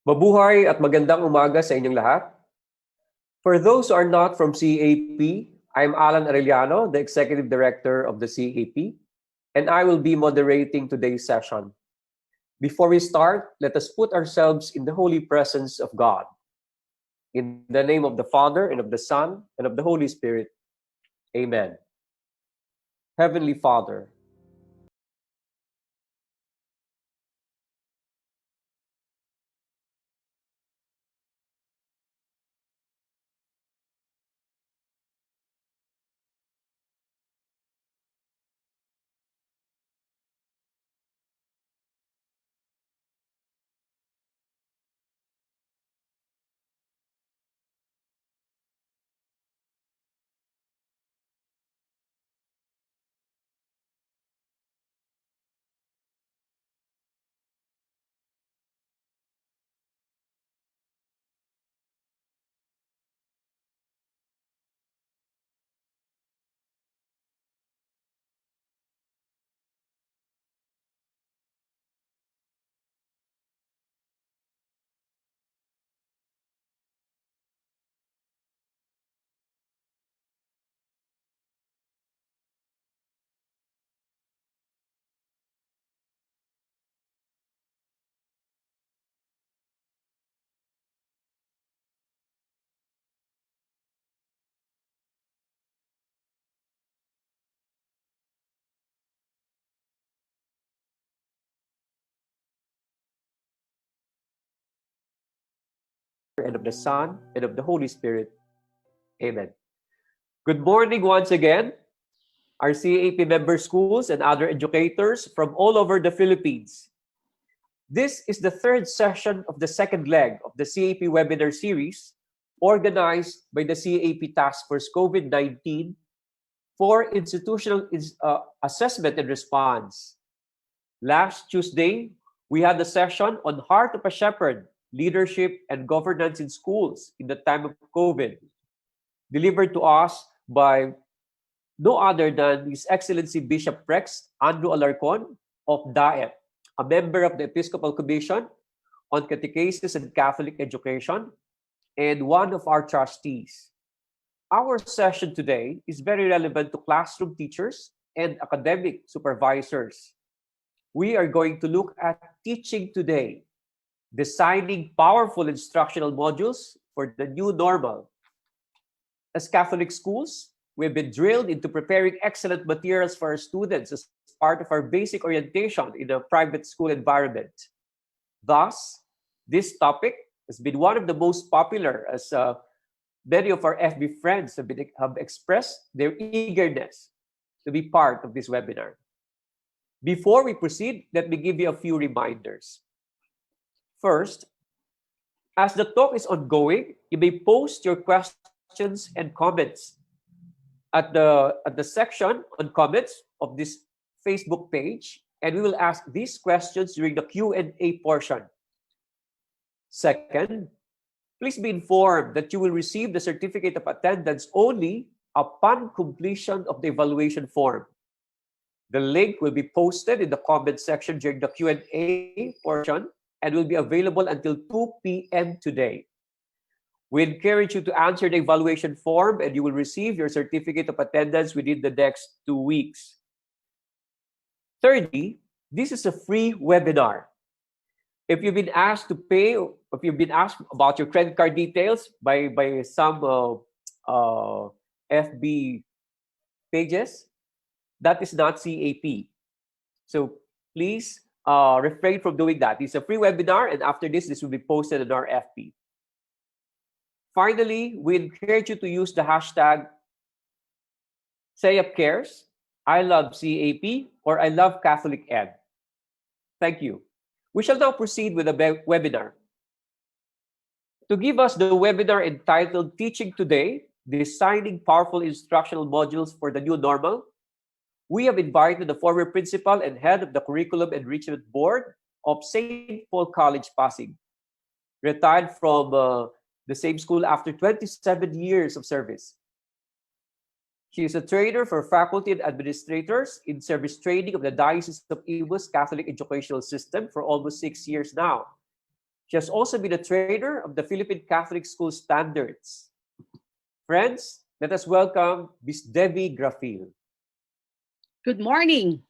Mabuhay at magandang umaga sa inyong lahat. For those who are not from CAP, I'm Allan Arellano, the Executive Director of the CAP, and I will be moderating today's session. Before we start, let us put ourselves in the holy presence of God. In the name of the Father, and of the Son, and of the Holy Spirit. Amen. Heavenly Father, and of the Son, and of the Holy Spirit. Amen. Good morning once again, our CAP member schools and other educators from all over the Philippines. This is the third session of the second leg of the CAP webinar series organized by the CAP Task Force COVID-19 for institutional assessment and response. Last Tuesday, we had a session on Heart of a Shepherd, Leadership and Governance in Schools in the time of COVID, delivered to us by no other than His Excellency Bishop Rex Andrew Alarcon of DAET, a member of the Episcopal Commission on Catechesis and Catholic Education, and one of our trustees. Our session today is very relevant to classroom teachers and academic supervisors. We are going to look at teaching today, designing powerful instructional modules for the new normal. As Catholic schools, we've been drilled into preparing excellent materials for our students as part of our basic orientation in a private school environment. Thus, this topic has been one of the most popular as many of our FB friends have expressed their eagerness to be part of this webinar. Before we proceed, let me give you a few reminders. First, as the talk is ongoing, you may post your questions and comments at the section on comments of this Facebook page, and we will ask these questions during the Q&A portion. Second, please be informed that you will receive the certificate of attendance only upon completion of the evaluation form. The link will be posted in the comment section during the Q&A portion and will be available until 2 p.m. today. We encourage you to answer the evaluation form and you will receive your certificate of attendance within the next 2 weeks. Thirdly, this is a free webinar. If you've been asked to pay, if you've been asked about your credit card details by some FB pages, that is not CAP. So please refrain from doing that. It's a free webinar, and after this will be posted on our FB. Finally, we encourage you to use the hashtag SayupCares, I love CAP, or I love Catholic Ed. Thank you. We shall now proceed with the webinar. To give us the webinar entitled Teaching Today, Designing Powerful Instructional Modules for the New Normal, we have invited the former principal and head of the Curriculum Enrichment Board of St. Paul College, Pasig, retired from the same school after 27 years of service. She is a trainer for faculty and administrators in service training of the Diocese of Imus Catholic Educational System for almost 6 years now. She has also been a trainer of the Philippine Catholic School Standards. Friends, let us welcome Ms. Debbie Grafil. Good morning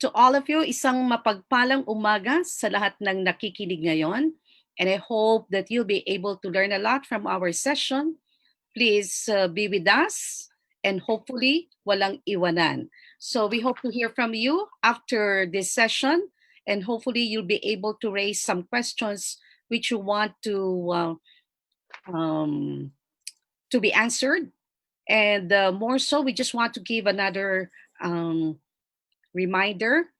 to all of you. Isang mapagpalang umaga sa lahat ng nakikinig ngayon. And I hope that you'll be able to learn a lot from our session. Please be with us and hopefully walang iwanan. So we hope to hear from you after this session and hopefully you'll be able to raise some questions which you want to be answered. And more so, we just want to give another reminder.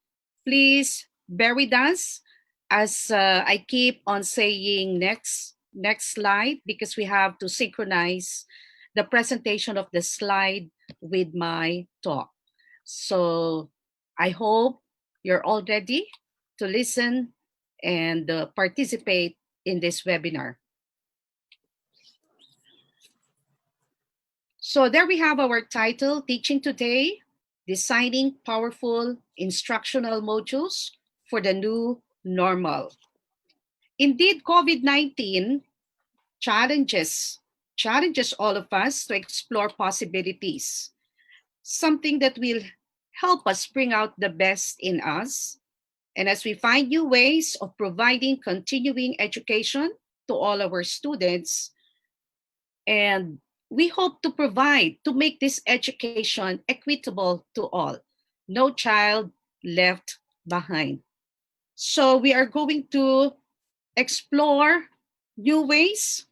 Please bear with us as I keep on saying next slide because we have to synchronize the presentation of the slide with my talk. So I hope you're all ready to listen and participate in this webinar. So there we have our title, Teaching Today, Designing Powerful Instructional Modules for the New Normal. Indeed, COVID-19 challenges all of us to explore possibilities, something that will help us bring out the best in us. And as we find new ways of providing continuing education to all our students, and we hope to make this education equitable to all. No child left behind. So we are going to explore new ways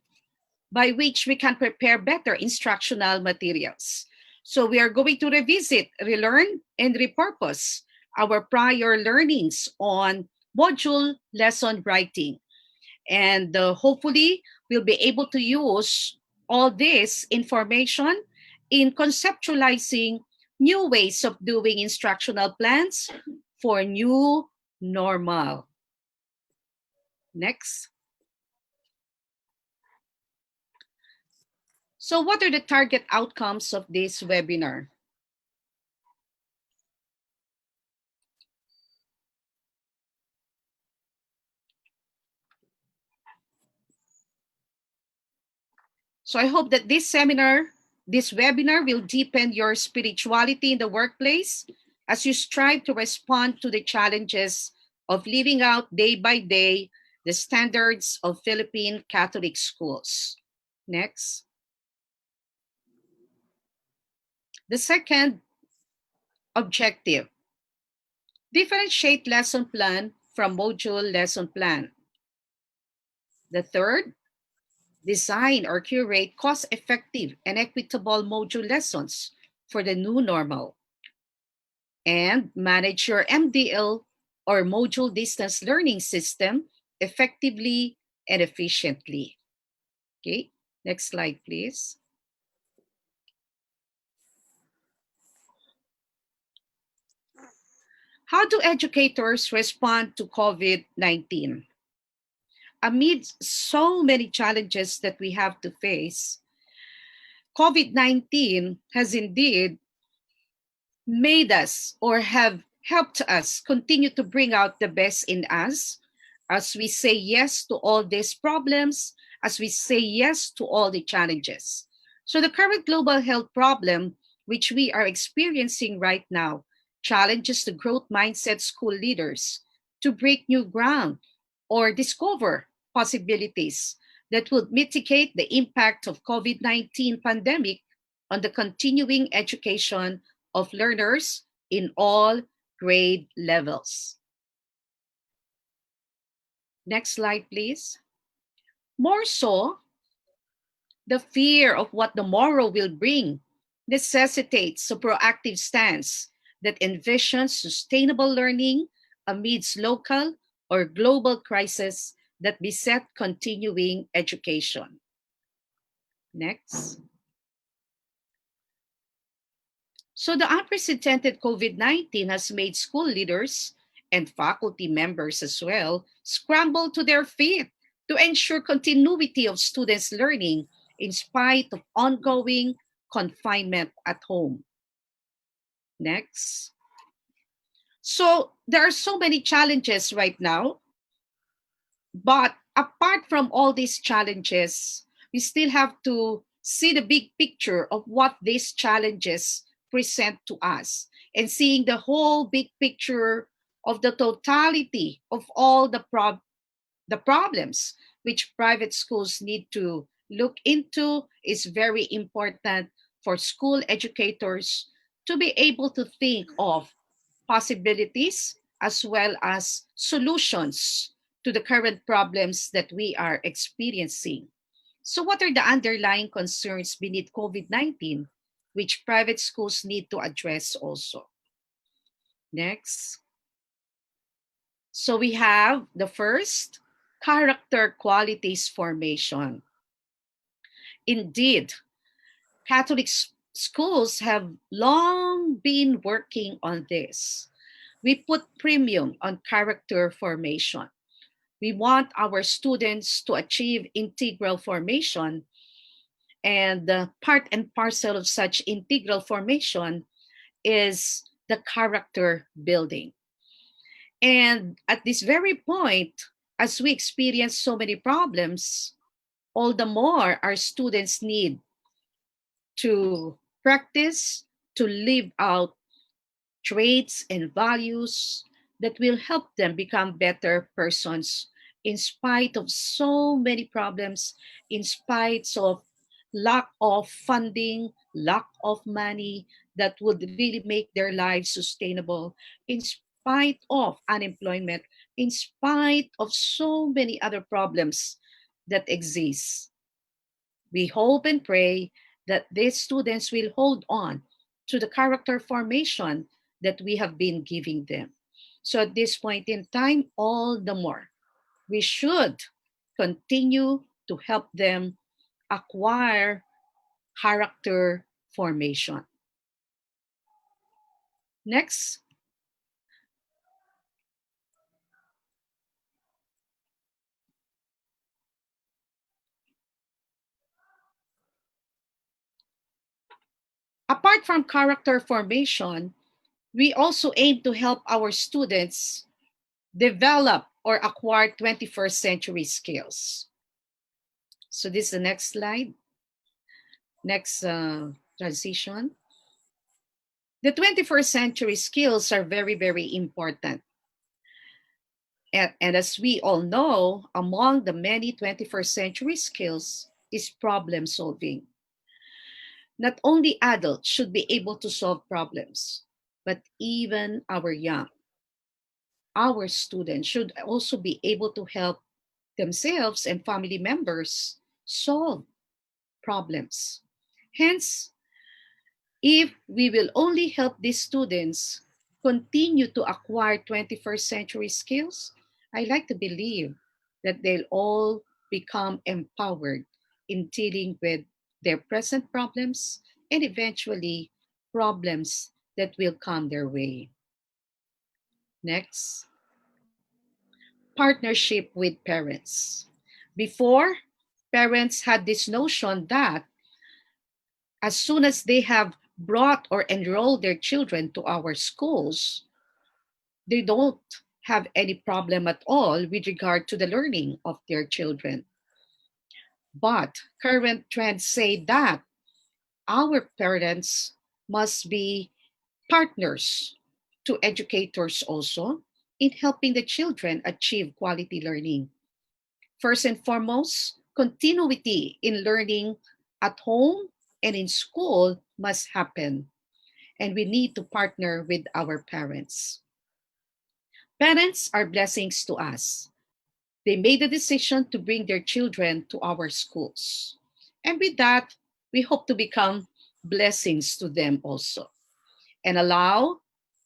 by which we can prepare better instructional materials. So we are going to revisit, relearn, and repurpose our prior learnings on module lesson writing. And hopefully we'll be able to use all this information in conceptualizing new ways of doing instructional plans for new normal. Next. So what are the target outcomes of this webinar? So I hope that this webinar will deepen your spirituality in the workplace as you strive to respond to the challenges of living out day by day the standards of Philippine Catholic schools. Next. The second objective, differentiate lesson plan from module lesson plan. The third, design or curate cost-effective and equitable module lessons for the new normal. And manage your MDL or module distance learning system effectively and efficiently. Okay, next slide, please. How do educators respond to COVID-19? Amid so many challenges that we have to face, COVID-19 has indeed made us or have helped us continue to bring out the best in us as we say yes to all these problems, as we say yes to all the challenges. So the current global health problem, which we are experiencing right now, challenges the growth mindset school leaders to break new ground or discover possibilities that would mitigate the impact of COVID-19 pandemic on the continuing education of learners in all grade levels. Next slide, please. More so, the fear of what the morrow will bring necessitates a proactive stance that envisions sustainable learning amidst local or global crises that beset continuing education. Next. So the unprecedented COVID-19 has made school leaders and faculty members as well scramble to their feet to ensure continuity of students' learning in spite of ongoing confinement at home. Next. So there are so many challenges right now, but Apart from all these challenges, we still have to see the big picture of what these challenges present to us, and seeing the whole big picture of the totality of all the problems which private schools need to look into is very important for school educators to be able to think of possibilities as well as solutions to the current problems that we are experiencing. So, what are the underlying concerns beneath COVID 19, which private schools need to address also? Next. So, we have the first, character qualities formation. Indeed, Catholic schools have long been working on this. We put premium on character formation. We want our students to achieve integral formation, and part and parcel of such integral formation is the character building. And at this very point, as we experience so many problems, all the more our students need to practice, to live out traits and values that will help them become better persons in spite of so many problems, in spite of lack of funding, lack of money that would really make their lives sustainable, in spite of unemployment, in spite of so many other problems that exist. We hope and pray that these students will hold on to the character formation that we have been giving them. So at this point in time, all the more, we should continue to help them acquire character formation. Next, apart from character formation, we also aim to help our students develop or acquire 21st century skills. So this is the next slide. Next transition. The 21st century skills are very, very important. And as we all know, among the many 21st century skills is problem solving. Not only adults should be able to solve problems, but even our students should also be able to help themselves and family members solve problems. Hence, if we will only help these students continue to acquire 21st century skills, I like to believe that they'll all become empowered in dealing with their present problems and eventually problems that will come their way. Next, partnership with parents. Before, parents had this notion that as soon as they have brought or enrolled their children to our schools, they don't have any problem at all with regard to the learning of their children. But current trends say that our parents must be partners to educators also in helping the children achieve quality learning. First and foremost, continuity in learning at home and in school must happen, and we need to partner with our parents. Parents are blessings to us. They made the decision to bring their children to our schools. And with that, we hope to become blessings to them also and allow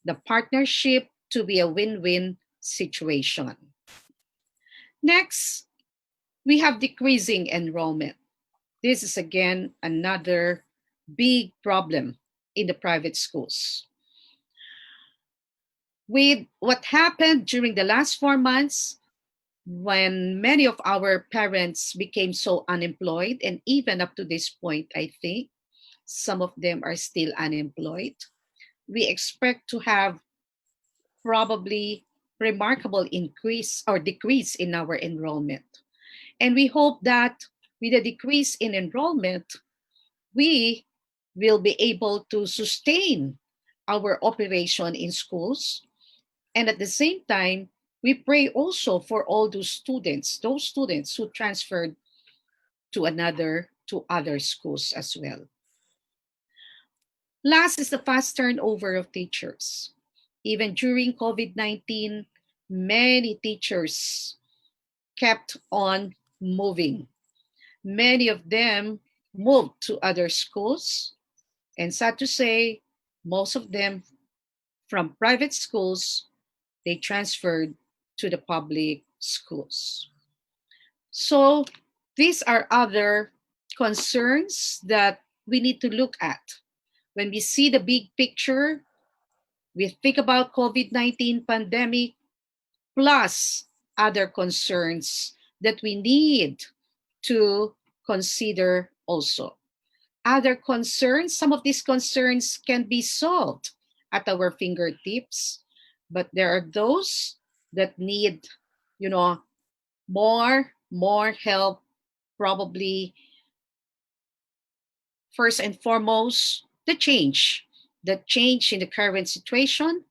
the partnership to be a win win situation. Next, we have decreasing enrollment. This is again another big problem in the private schools. With what happened during the last 4 months, when many of our parents became so unemployed, and even up to this point, I think some of them are still unemployed, we expect to have probably remarkable increase or decrease in our enrollment. And we hope that with a decrease in enrollment, we will be able to sustain our operation in schools. And at the same time, we pray also for all those students who transferred to other schools as well. Last is the fast turnover of teachers. Even during COVID-19, many teachers kept on moving. Many of them moved to other schools, and sad to say, most of them from private schools, they transferred to the public schools. So these are other concerns that we need to look at. When we see the big picture, we think about COVID-19 pandemic plus other concerns that we need to consider also. Other concerns, some of these concerns can be solved at our fingertips, but there are those that need, you know, more help, probably first and foremost the change in the current situation,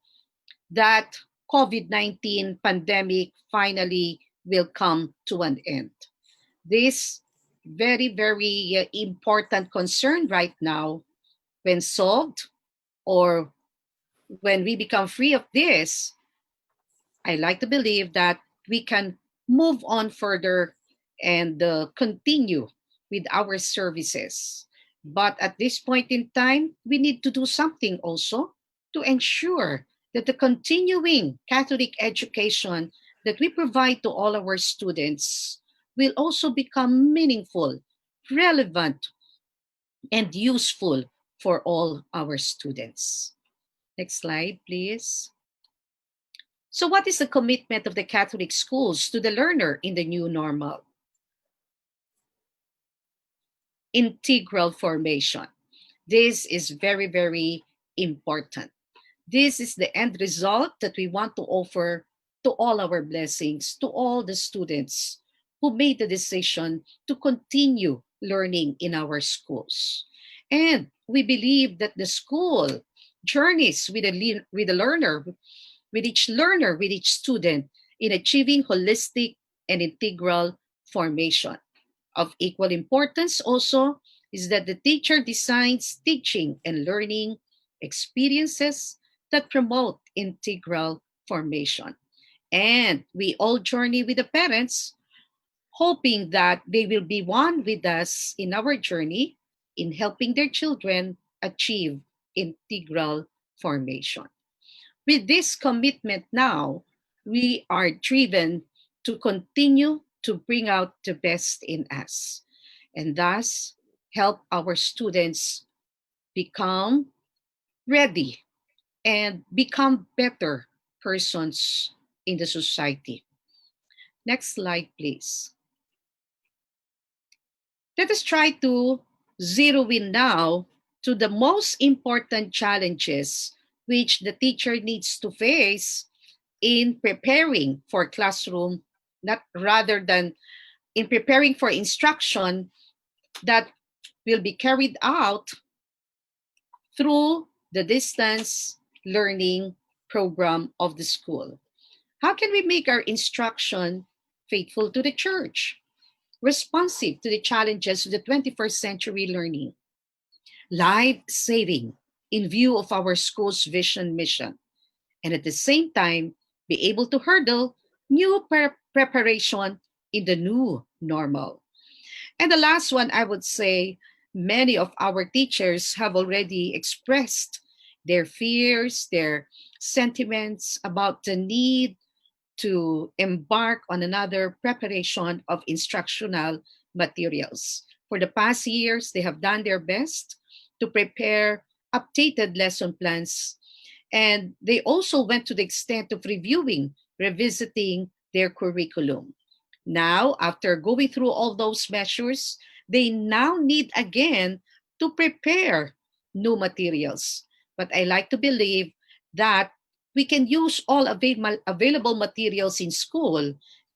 that COVID-19 pandemic finally will come to an end. This very important concern right now, when solved or when we become free of this, I like to believe that we can move on further and continue with our services. But at this point in time, we need to do something also to ensure that the continuing Catholic education that we provide to all our students will also become meaningful, relevant, and useful for all our students. Next slide, please. So, what is the commitment of the Catholic schools to the learner in the new normal? Integral formation. This is very important. This is the end result that we want to offer to all our blessings, to all the students who made the decision to continue learning in our schools. And we believe that the school journeys with the learner, with each student in achieving holistic and integral formation. Of equal importance also is that the teacher designs teaching and learning experiences that promote integral formation. And we all journey with the parents, hoping that they will be one with us in our journey in helping their children achieve integral formation. With this commitment now, we are driven to continue to bring out the best in us and thus help our students become ready and become better persons in the society. Next slide, please. Let us try to zero in now to the most important challenges which the teacher needs to face in preparing for classroom, not rather than in preparing for instruction that will be carried out through the distance learning program of the school. How can we make our instruction faithful to the church, responsive to the challenges of the 21st century learning, life saving in view of our school's vision mission, and at the same time be able to hurdle new preparation in the new normal? And the last one, I would say, many of our teachers have already expressed their fears, their sentiments about the need to embark on another preparation of instructional materials. For the past years, they have done their best to prepare updated lesson plans, and they also went to the extent of revisiting their curriculum. Now, after going through all those measures, they now need again to prepare new materials. But I like to believe that we can use all available materials in school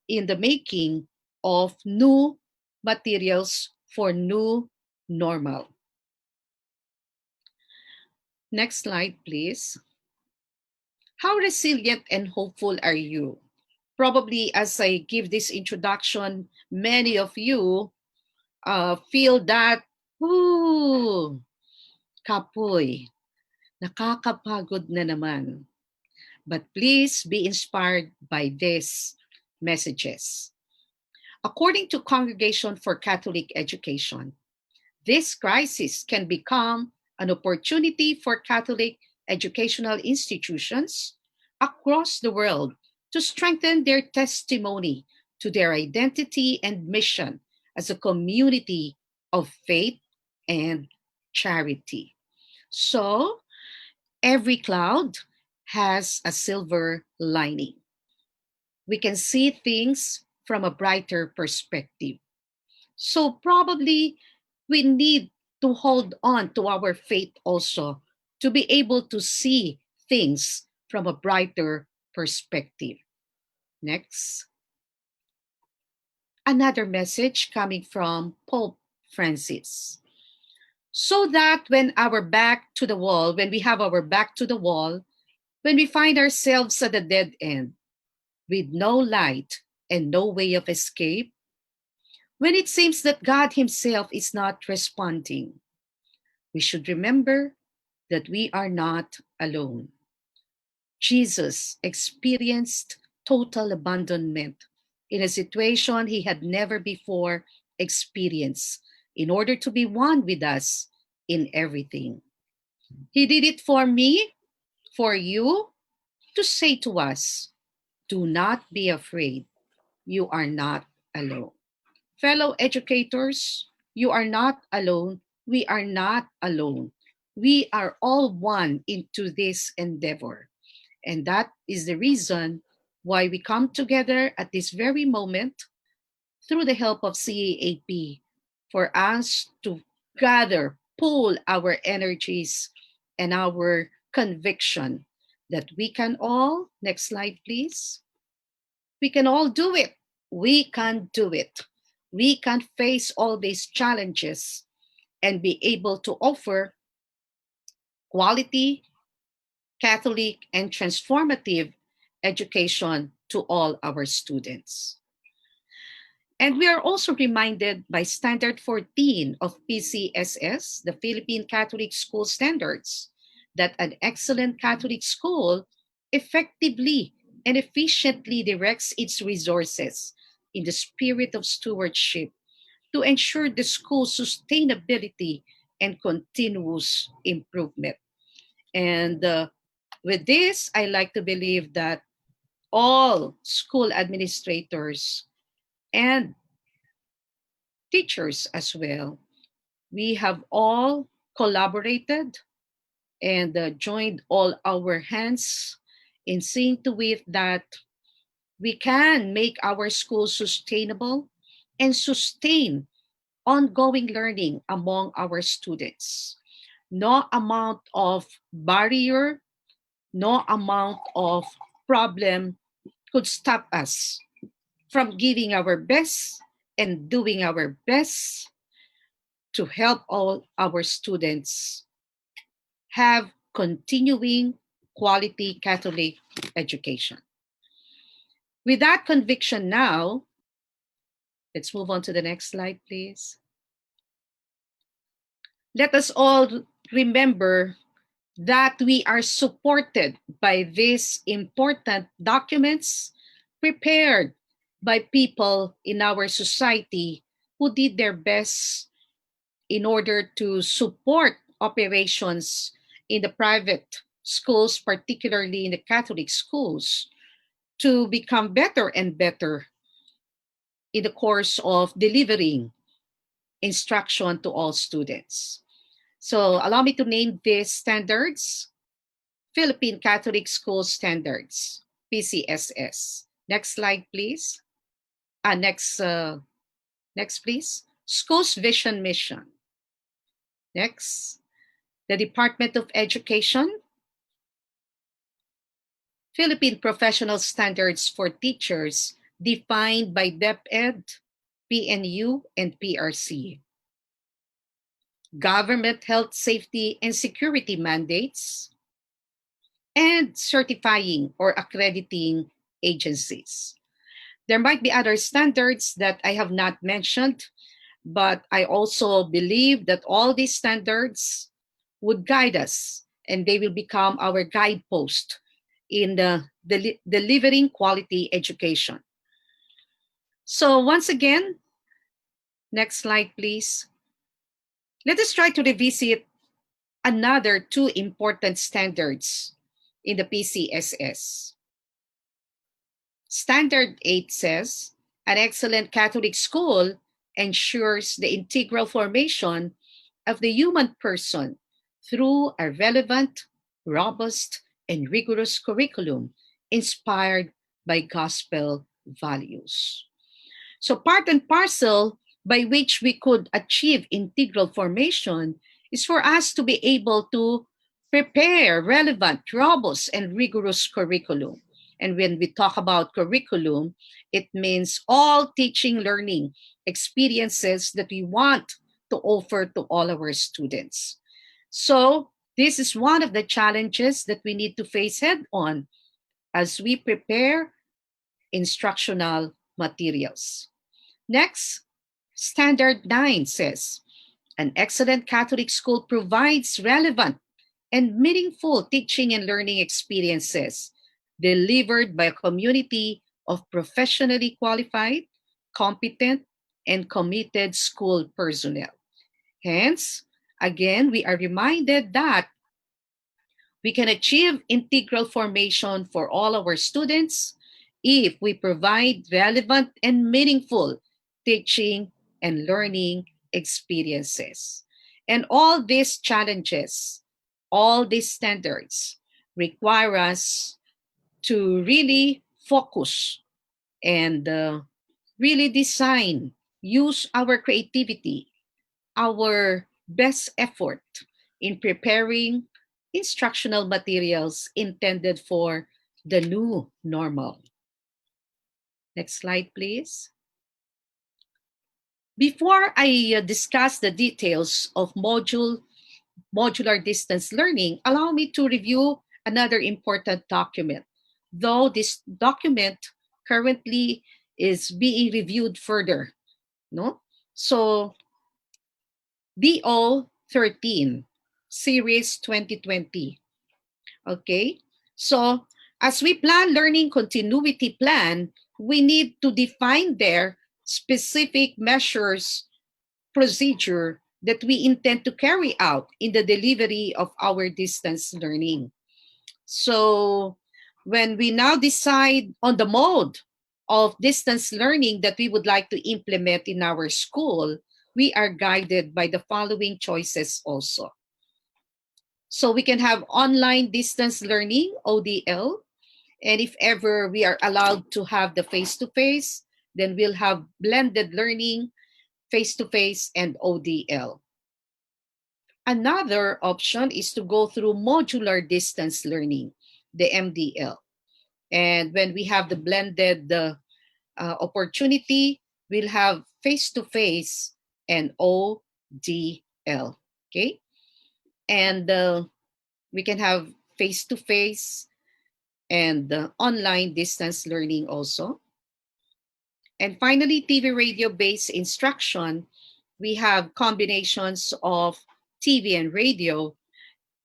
in the making of new materials for new normal. Next slide, please. How resilient and hopeful are you? Probably as I give this introduction, many of you feel that, ooh, kapoy, nakakapagod na naman. But please be inspired by these messages. According to Congregation for Catholic Education, this crisis can become an opportunity for Catholic educational institutions across the world to strengthen their testimony to their identity and mission as a community of faith and charity. So, every cloud has a silver lining. We can see things from a brighter perspective. So, probably we need to hold on to our faith also to be able to see things from a brighter perspective. Next. Another message coming from Pope Francis. So that when our back to the wall, when we have our back to the wall, when we find ourselves at a dead end with no light and no way of escape, when it seems that God Himself is not responding, we should remember that we are not alone. Jesus experienced total abandonment in a situation He had never before experienced in order to be one with us in everything. He did it for me, for you, to say to us, do not be afraid. You are not alone. Fellow educators, you are not alone. We are not alone. We are all one into this endeavor. And that is the reason why we come together at this very moment through the help of CAAP for us to gather, pool our energies and our conviction that we can all, next slide please, we can all do it. We can do it. We can face all these challenges and be able to offer quality, Catholic, and transformative education to all our students. And we are also reminded by Standard 14 of PCSS, the Philippine Catholic School Standards, that an excellent Catholic school effectively and efficiently directs its resources in the spirit of stewardship to ensure the school's sustainability and continuous improvement. And with this, I like to believe that all school administrators and teachers as well, we have all collaborated and joined all our hands in seeing to it that we can make our schools sustainable and sustain ongoing learning among our students. No amount of barrier, no amount of problem could stop us from giving our best and doing our best to help all our students have continuing quality Catholic education. With that conviction now, let's move on to the next slide, please. Let us all remember that we are supported by these important documents prepared by people in our society who did their best in order to support operations in the private schools, particularly in the Catholic schools, to become better and better in the course of delivering instruction to all students. So allow me to name these standards: Philippine Catholic School Standards, PCSS. Next slide, please. Next, please. School's vision mission. Next, the Department of Education, Philippine Professional Standards for Teachers, defined by DepEd, PNU, and PRC. Government health, safety, and security mandates, and certifying or accrediting agencies. There might be other standards that I have not mentioned, but I also believe that all these standards would guide us and they will become our guidepost in delivering quality education. So once again, next slide, please. Let us try to revisit another two important standards in the PCSS. Standard 8 says, an excellent Catholic school ensures the integral formation of the human person through a relevant, robust, and rigorous curriculum inspired by gospel values. So, part and parcel by which we could achieve integral formation is for us to be able to prepare relevant, robust, and rigorous curriculum. And when we talk about curriculum, it means all teaching, learning experiences that we want to offer to all our students. So, this is one of the challenges that we need to face head on as we prepare instructional materials. Next, Standard 9 says, an excellent Catholic school provides relevant and meaningful teaching and learning experiences delivered by a community of professionally qualified, competent, and committed school personnel. Hence, again, we are reminded that we can achieve integral formation for all our students if we provide relevant and meaningful teaching and learning experiences. And all these challenges, all these standards require us to really focus and really design, use our creativity, our best effort in preparing instructional materials intended for the new normal. Next slide, please. Before I discuss the details of modular distance learning, allow me to review another important document. Though this document currently is being reviewed further, no? So DO 13, Series 2020. Okay, so as we plan learning continuity plan, we need to define their specific measures, procedure that we intend to carry out in the delivery of our distance learning. So when we now decide on the mode of distance learning that we would like to implement in our school, we are guided by the following choices also. So we can have online distance learning, ODL, and if ever we are allowed to have the face-to-face, then we'll have blended learning, face-to-face, and ODL. Another option is to go through modular distance learning, the MDL. And when we have the blended opportunity, we'll have face-to-face and ODL, okay? And we can have face-to-face and online distance learning also. And finally, TV radio-based instruction, we have combinations of TV and radio,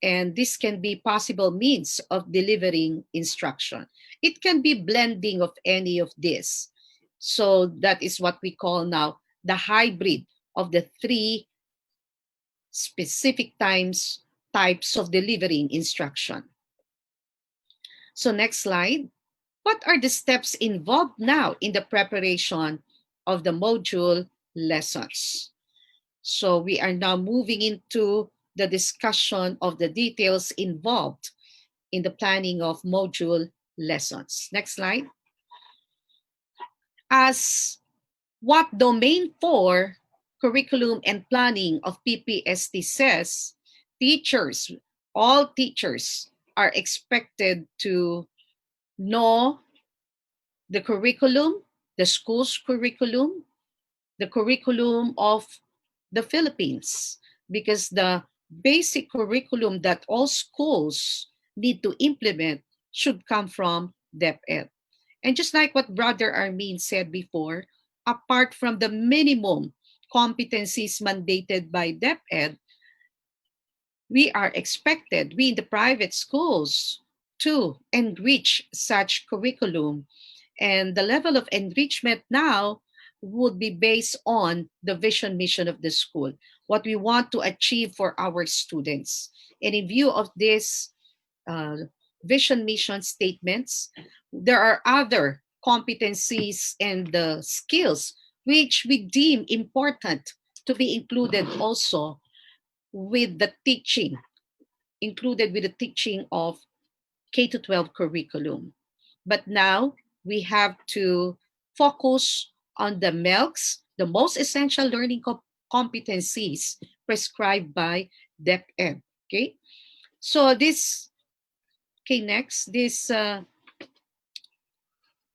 and this can be possible means of delivering instruction. It can be blending of any of this. So that is what we call now the hybrid of the three specific types of delivering instruction. So next slide. What are the steps involved now in the preparation of the module lessons? So we are now moving into the discussion of the details involved in the planning of module lessons. Next slide. As what Domain 4 Curriculum and Planning of PPST says, teachers, all teachers are expected to know the curriculum, the school's curriculum, the curriculum of the Philippines, because the basic curriculum that all schools need to implement should come from DepEd. And just like what Brother Armin said before, apart from the minimum competencies mandated by DepEd, we are expected, we in the private schools, to enrich such curriculum. And the level of enrichment now would be based on the vision mission of the school, what we want to achieve for our students. And in view of this vision mission statements, there are other competencies and skills which we deem important to be included also with the teaching, included with the teaching of K to 12 curriculum. But now we have to focus on the MELCs, the most essential learning competencies prescribed by DepEd. Okay, so this, okay, next, this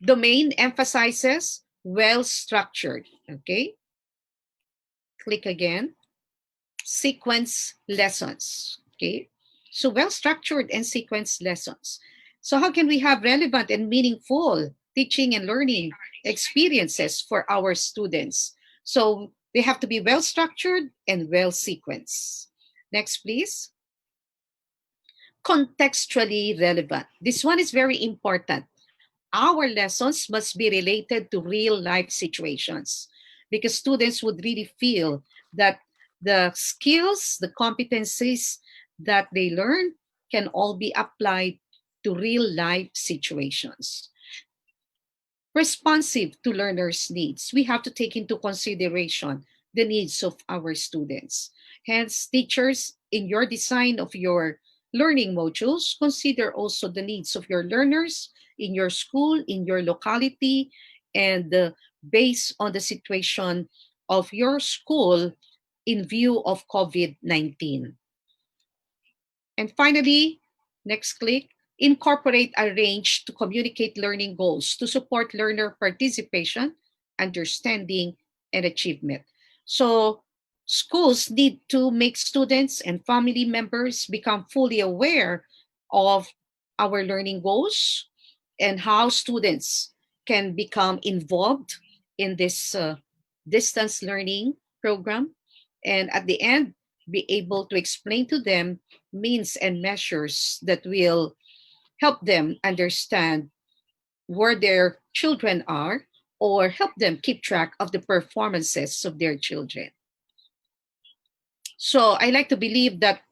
domain emphasizes well-structured. Okay, click again. Sequence lessons. Okay, so well-structured and sequence lessons. So how can we have relevant and meaningful teaching and learning experiences for our students? So they have to be well-structured and well-sequenced. Next, please. Contextually relevant. This one is very important. Our lessons must be related to real-life situations, because students would really feel that the skills, the competencies that they learn can all be applied to real-life situations. Responsive to learners' needs. We have to take into consideration the needs of our students. Hence, teachers, in your design of your learning modules, consider also the needs of your learners in your school, in your locality, and based on the situation of your school in view of COVID-19. And finally, next click, incorporate a range to communicate learning goals to support learner participation, understanding, and achievement. So schools need to make students and family members become fully aware of our learning goals and how students can become involved in this distance learning program. And at the end, be able to explain to them means and measures that will help them understand where their children are, or help them keep track of the performances of their children. So I like to believe that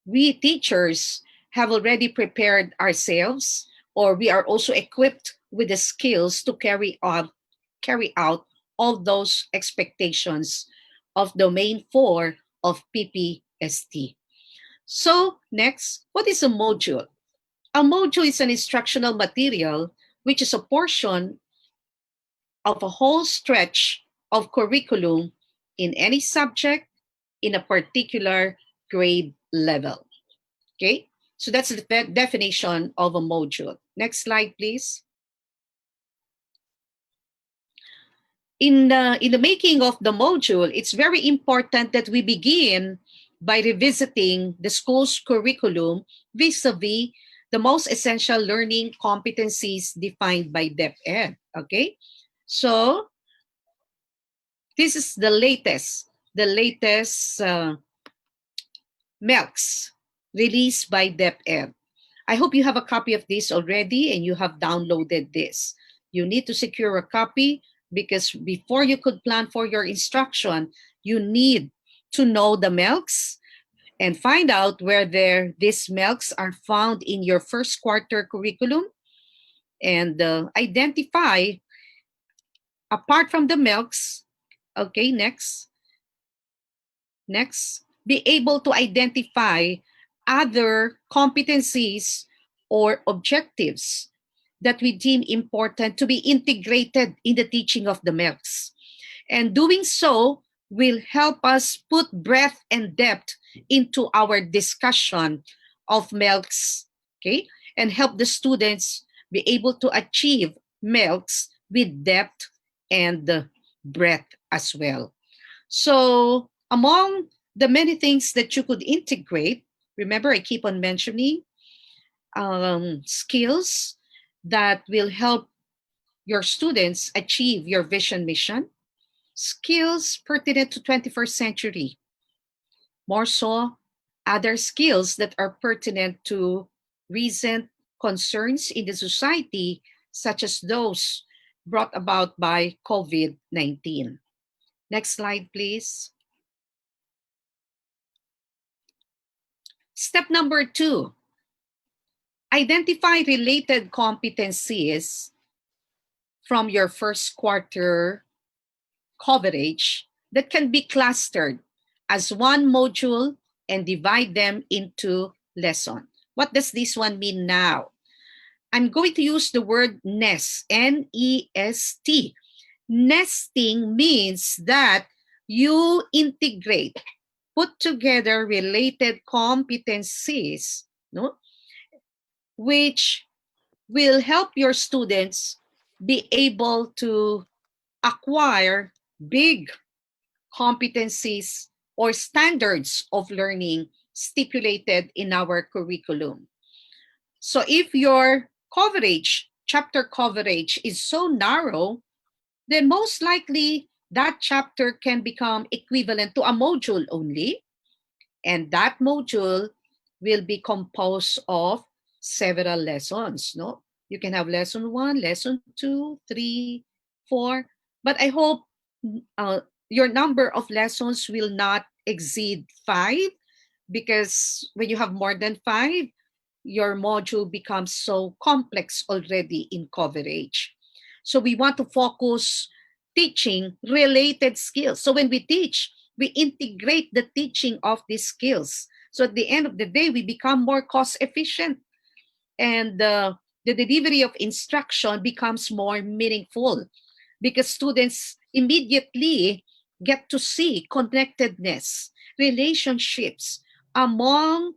we teachers have already prepared ourselves, or we are also equipped with the skills to carry out all those expectations of domain 4 of PPST. So next, what is a module? A module is an instructional material which is a portion of a whole stretch of curriculum in any subject in a particular grade level. Okay, so that's the definition of a module. Next slide, please. In the making of the module, it's very important that we begin by revisiting the school's curriculum vis-a-vis the most essential learning competencies defined by DepEd. Okay, so this is the latest MELCs released by DepEd. I hope you have a copy of this already and you have downloaded this. You need to secure a copy, because before you could plan for your instruction, you need to know the MELCs and find out where these MELCs are found in your first quarter curriculum, and identify, apart from the MELCs, okay, next, be able to identify other competencies or objectives that we deem important to be integrated in the teaching of the MELCs. And doing so will help us put breadth and depth into our discussion of MELCs, okay? And help the students be able to achieve MELCs with depth and breadth as well. So among the many things that you could integrate, remember I keep on mentioning skills that will help your students achieve your vision mission, skills pertinent to 21st century, more so other skills that are pertinent to recent concerns in the society, such as those brought about by COVID-19. Next slide, please. Step number 2, identify related competencies from your first quarter coverage that can be clustered as one module and divide them into lesson. What does this one mean now? I'm going to use the word nest, N-E-S-T. Nesting means that you integrate, put together related competencies, no, which will help your students be able to acquire big competencies or standards of learning stipulated in our curriculum. So if your coverage, chapter coverage is so narrow, then most likely that chapter can become equivalent to a module only. And that module will be composed of several lessons. No, you can have lesson 1, lesson 2, 3, 4. But I hope your number of lessons will not exceed 5, because when you have more than 5, your module becomes so complex already in coverage. So we want to focus teaching related skills. So when we teach, we integrate the teaching of these skills. So at the end of the day, we become more cost efficient, and the delivery of instruction becomes more meaningful, because students immediately get to see connectedness, relationships among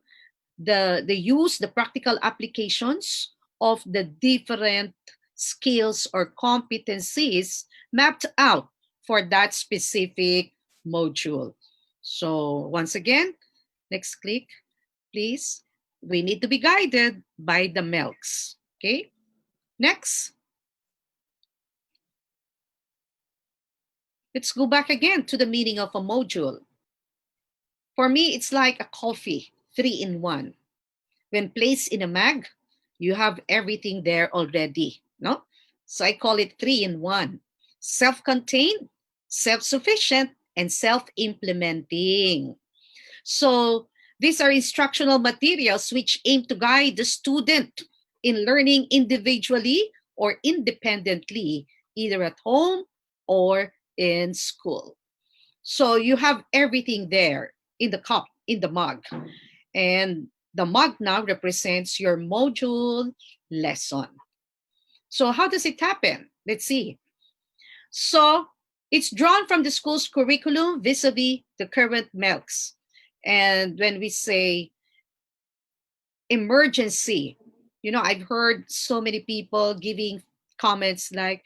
the practical applications of the different skills or competencies mapped out for that specific module. So once again, next click, please. We need to be guided by the MELCs. Okay, next. Let's go back again to the meaning of a module. For me, it's like a coffee, 3-in-1. When placed in a mag, you have everything there already, no? So I call it 3-in-1. Self-contained, self-sufficient, and self-implementing. So these are instructional materials which aim to guide the student in learning individually or independently, either at home or in school. So you have everything there in the cup, in the mug. And the mug now represents your module lesson. So how does it happen? Let's see. So it's drawn from the school's curriculum vis-a-vis the current MELCs. And when we say emergency, I've heard so many people giving comments like,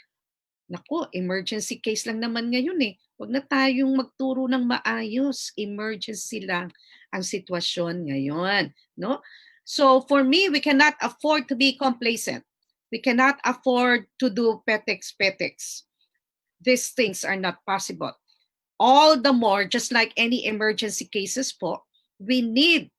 naku, emergency case lang naman ngayon eh. Huwag na tayong magturo ng maayos. Emergency lang ang sitwasyon ngayon. No? So for me, we cannot afford to be complacent. We cannot afford to do petex. These things are not possible. All the more, just like any emergency cases po, we need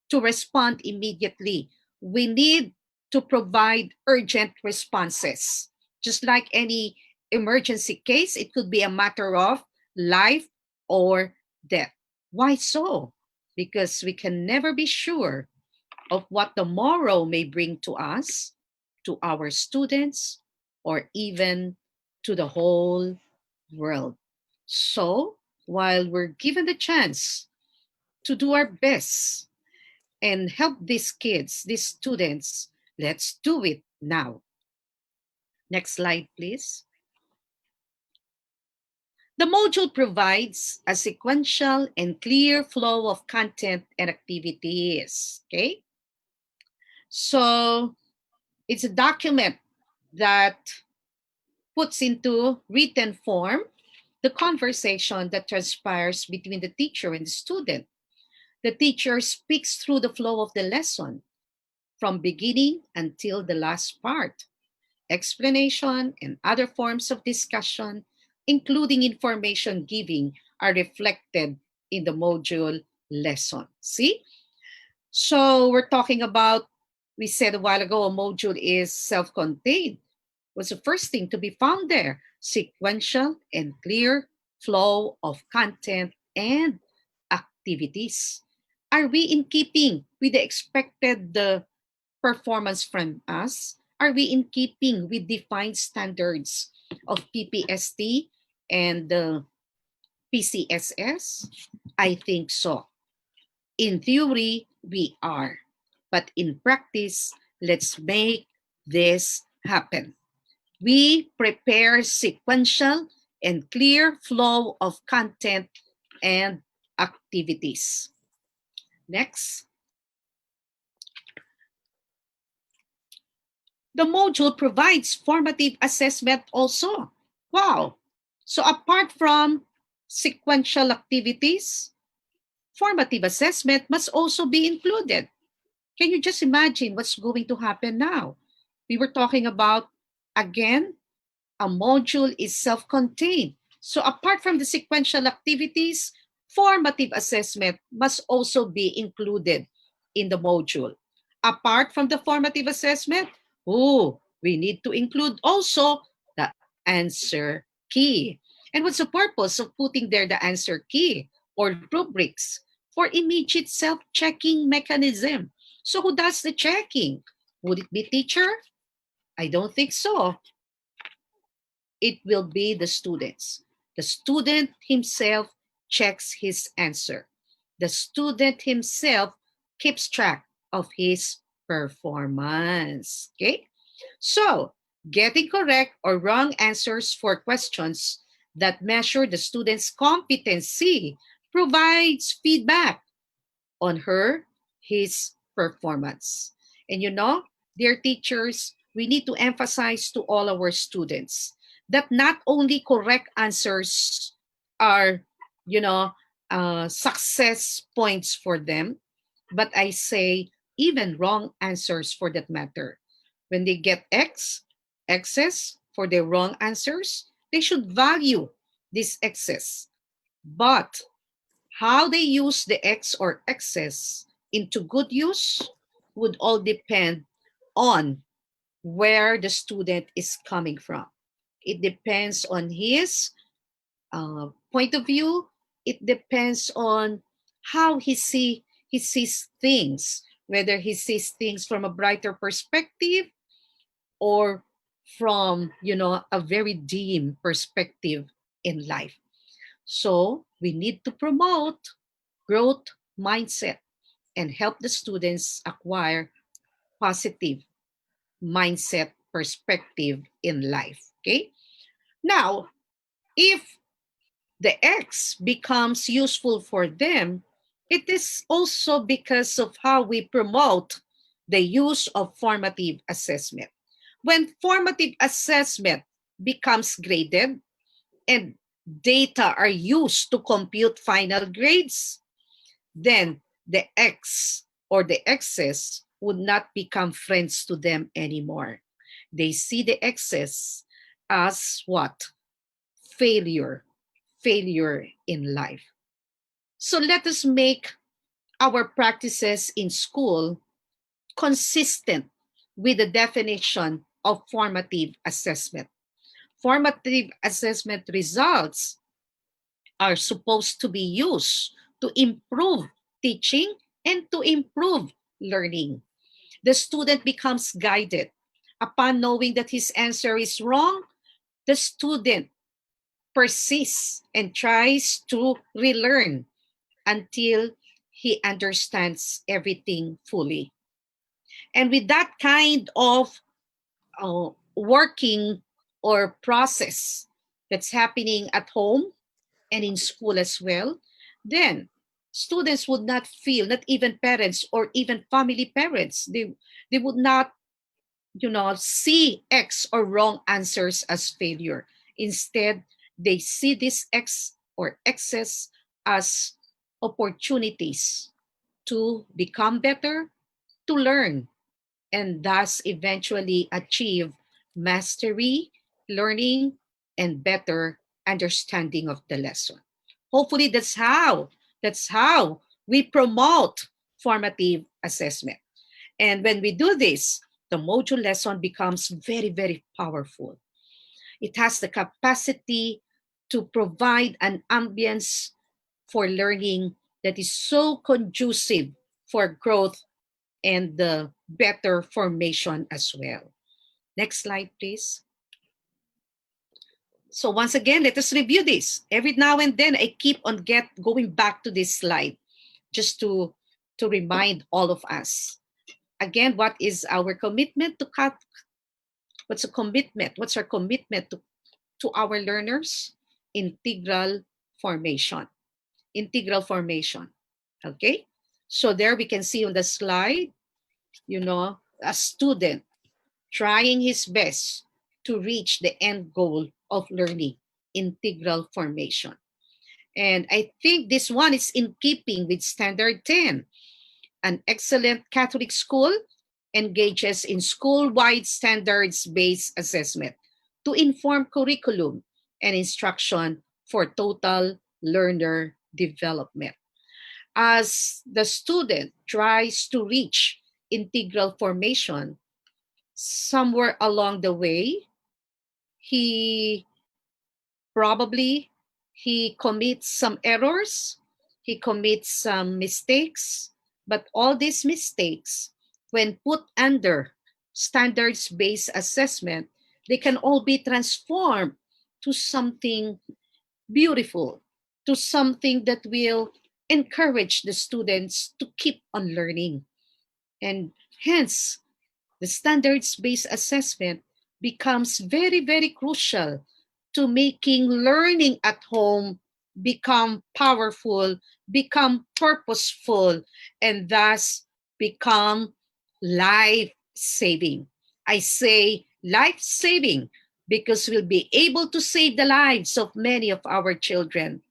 to respond immediately. We need to provide urgent responses. Just like any emergency case, it could be a matter of life or death. Why so? Because we can never be sure of what tomorrow may bring to us, to our students, or even to the whole world. So, while we're given the chance to do our best and help these kids, these students, let's do it now. Next slide, please. The module provides a sequential and clear flow of content and activities. Okay? So it's a document that puts into written form the conversation that transpires between the teacher and the student. The teacher speaks through the flow of the lesson from beginning until the last part. Explanation and other forms of discussion, including information giving, are reflected in the module lesson. See? So we're talking about, we said a while ago, a module is self-contained. What's the first thing to be found there? Sequential and clear flow of content and activities. Are we in keeping with the expected performance from us? Are we in keeping with defined standards of PPST and PCSS? I think so. In theory, we are. But in practice, let's make this happen. We prepare sequential and clear flow of content and activities. Next. The module provides formative assessment also. Wow. So apart from sequential activities, formative assessment must also be included. Can you just imagine what's going to happen now? We were talking about, again, a module is self-contained. So apart from the sequential activities, formative assessment must also be included in the module. Apart from the formative assessment, we need to include also the answer key. And what's the purpose of putting there the answer key or rubrics? For immediate self-checking mechanism. So who does the checking? Would it be teacher? I don't think so. It will be the students. The student himself checks his answer. The student himself keeps track of his performance. Okay? So, getting correct or wrong answers for questions that measure the student's competency provides feedback on his performance. And you know, dear teachers, we need to emphasize to all our students that not only correct answers are, success points for them, but I say even wrong answers for that matter. When they get X's for their wrong answers, they should value this X's. But how they use the X or X's into good use would all depend on where the student is coming from. It depends on his point of view. It depends on how he sees things, whether he sees things from a brighter perspective or from a very dim perspective in life. So we need to promote growth mindset and help the students acquire positive mindset perspective in life. Okay. Now, if the X becomes useful for them, it is also because of how we promote the use of formative assessment. When formative assessment becomes graded and data are used to compute final grades, then the X or the X's would not become friends to them anymore. They see the X's as what? Failure in life. So let us make our practices in school consistent with the definition of formative assessment. Formative assessment results are supposed to be used to improve teaching and to improve learning. The student becomes guided. Upon knowing that his answer is wrong, the student persists and tries to relearn until he understands everything fully. And with that kind of working or process that's happening at home and in school as well, then students would not feel, not even parents or even family parents, they would not, see X or wrong answers as failure. Instead, They see this excess as opportunities to become better, to learn, and thus eventually achieve mastery, learning, and better understanding of the lesson. Hopefully that's how we promote formative assessment. And when we do this, the module lesson becomes very, very powerful. It has the capacity to provide an ambience for learning that is so conducive for growth and the better formation as well. Next slide, please. So once again, let us review this. Every now and then, I keep on going back to this slide just to remind all of us. Again, what is our commitment to cut? What's a commitment? What's our commitment to our learners? Integral formation. Integral formation. Okay? So there we can see on the slide, a student trying his best to reach the end goal of learning, integral formation. And I think this one is in keeping with Standard 10. An excellent Catholic school engages in school-wide standards-based assessment to inform curriculum and instruction for total learner development. As the student tries to reach integral formation, somewhere along the way, he probably commits some errors, he commits some mistakes, but all these mistakes, when put under standards-based assessment, they can all be transformed to something beautiful, to something that will encourage the students to keep on learning. And hence, the standards-based assessment becomes very, very crucial to making learning at home become powerful, become purposeful, and thus become life-saving. I say life-saving because we'll be able to save the lives of many of our children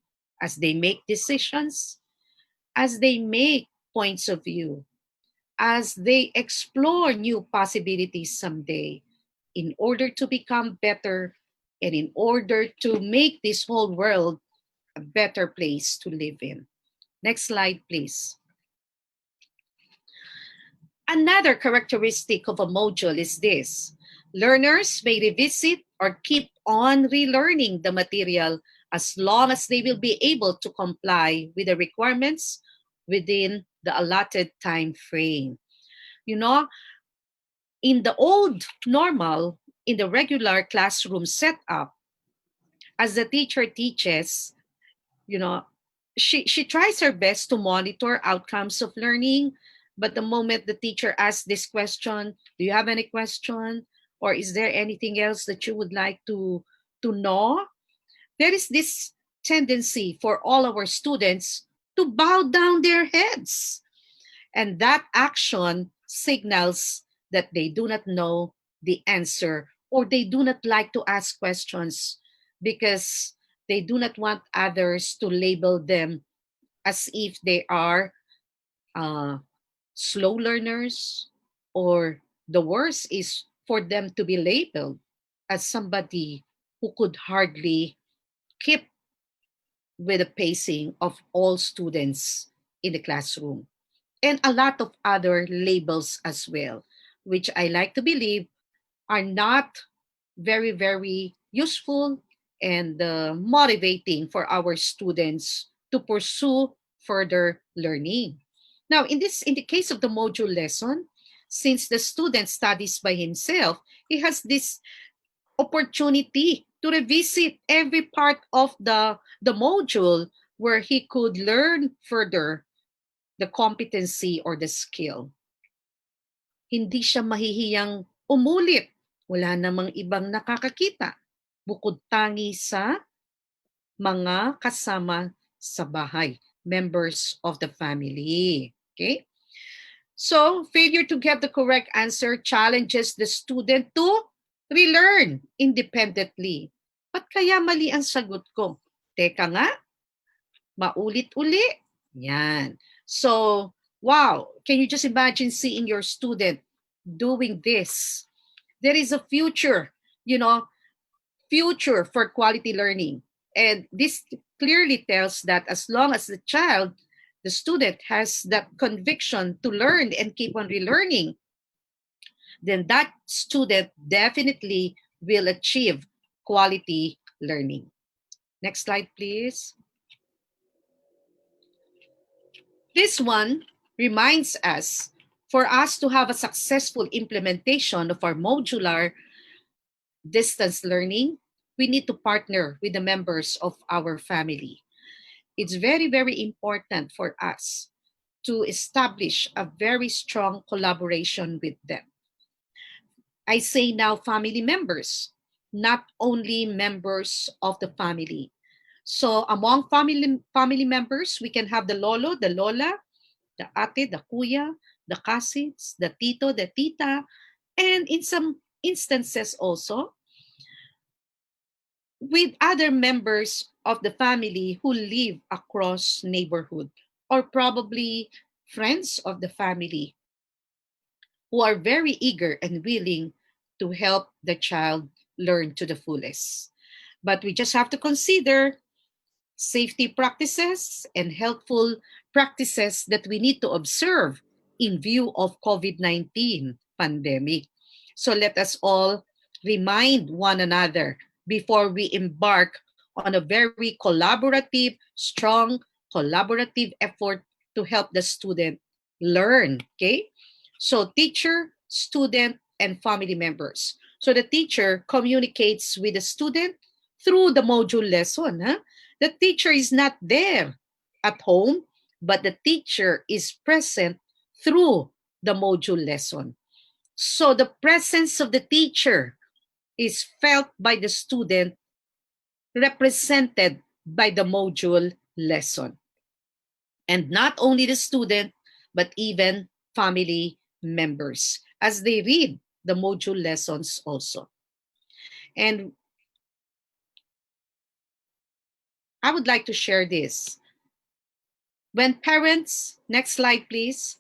as they make decisions, as they make points of view, as they explore new possibilities someday, in order to become better and in order to make this whole world a better place to live in. Next slide, please. Another characteristic of a module is this: learners may revisit or keep on relearning the material as long as they will be able to comply with the requirements within the allotted time frame. You know, in the old normal, in the regular classroom setup, as the teacher teaches, you know, she tries her best to monitor outcomes of learning. But the moment the teacher asks this question, do you have any question? Or is there anything else that you would like to know? There is this tendency for all our students to bow down their heads. And that action signals that they do not know the answer or they do not like to ask questions because they do not want others to label them as if they are uh, slow learners, or the worst is for them to be labeled as somebody who could hardly keep with the pacing of all students in the classroom, and a lot of other labels as well, which I like to believe are not very, very useful and motivating for our students to pursue further learning. Now, in the case of the module lesson, since the student studies by himself, he has this opportunity to revisit every part of the module where he could learn further the competency or the skill. Hindi siya mahihiyang umulit. Wala namang ibang nakakakita bukod tangi sa mga kasama sa bahay, members of the family. Okay? So, failure to get the correct answer challenges the student to relearn independently. Ba't kaya mali ang sagot ko? Teka nga, maulit-uli. Yan. So, wow, can you just imagine seeing your student doing this? There is a future, future for quality learning. And this clearly tells that as long as the student has that conviction to learn and keep on relearning, then that student definitely will achieve quality learning. Next slide, please. This one reminds us for us to have a successful implementation of our modular distance learning, we need to partner with the members of our family. It's very, very important for us to establish a very strong collaboration with them. I say now family members, not only members of the family. So among family members, we can have the lolo, the lola, the ate, the kuya, the cousins, the tito, the tita, and in some instances also with other members of the family who live across neighborhood or probably friends of the family who are very eager and willing to help the child learn to the fullest. But we just have to consider safety practices and helpful practices that we need to observe in view of COVID-19 pandemic. So let us all remind one another before we embark on a very collaborative, strong collaborative effort to help the student learn, okay? So teacher, student, and family members. So the teacher communicates with the student through the module lesson. The teacher is not there at home, but the teacher is present through the module lesson. So the presence of the teacher is felt by the student, represented by the module lesson. And not only the student, but even family members as they read the module lessons also. And I would like to share this. When parents, next slide please.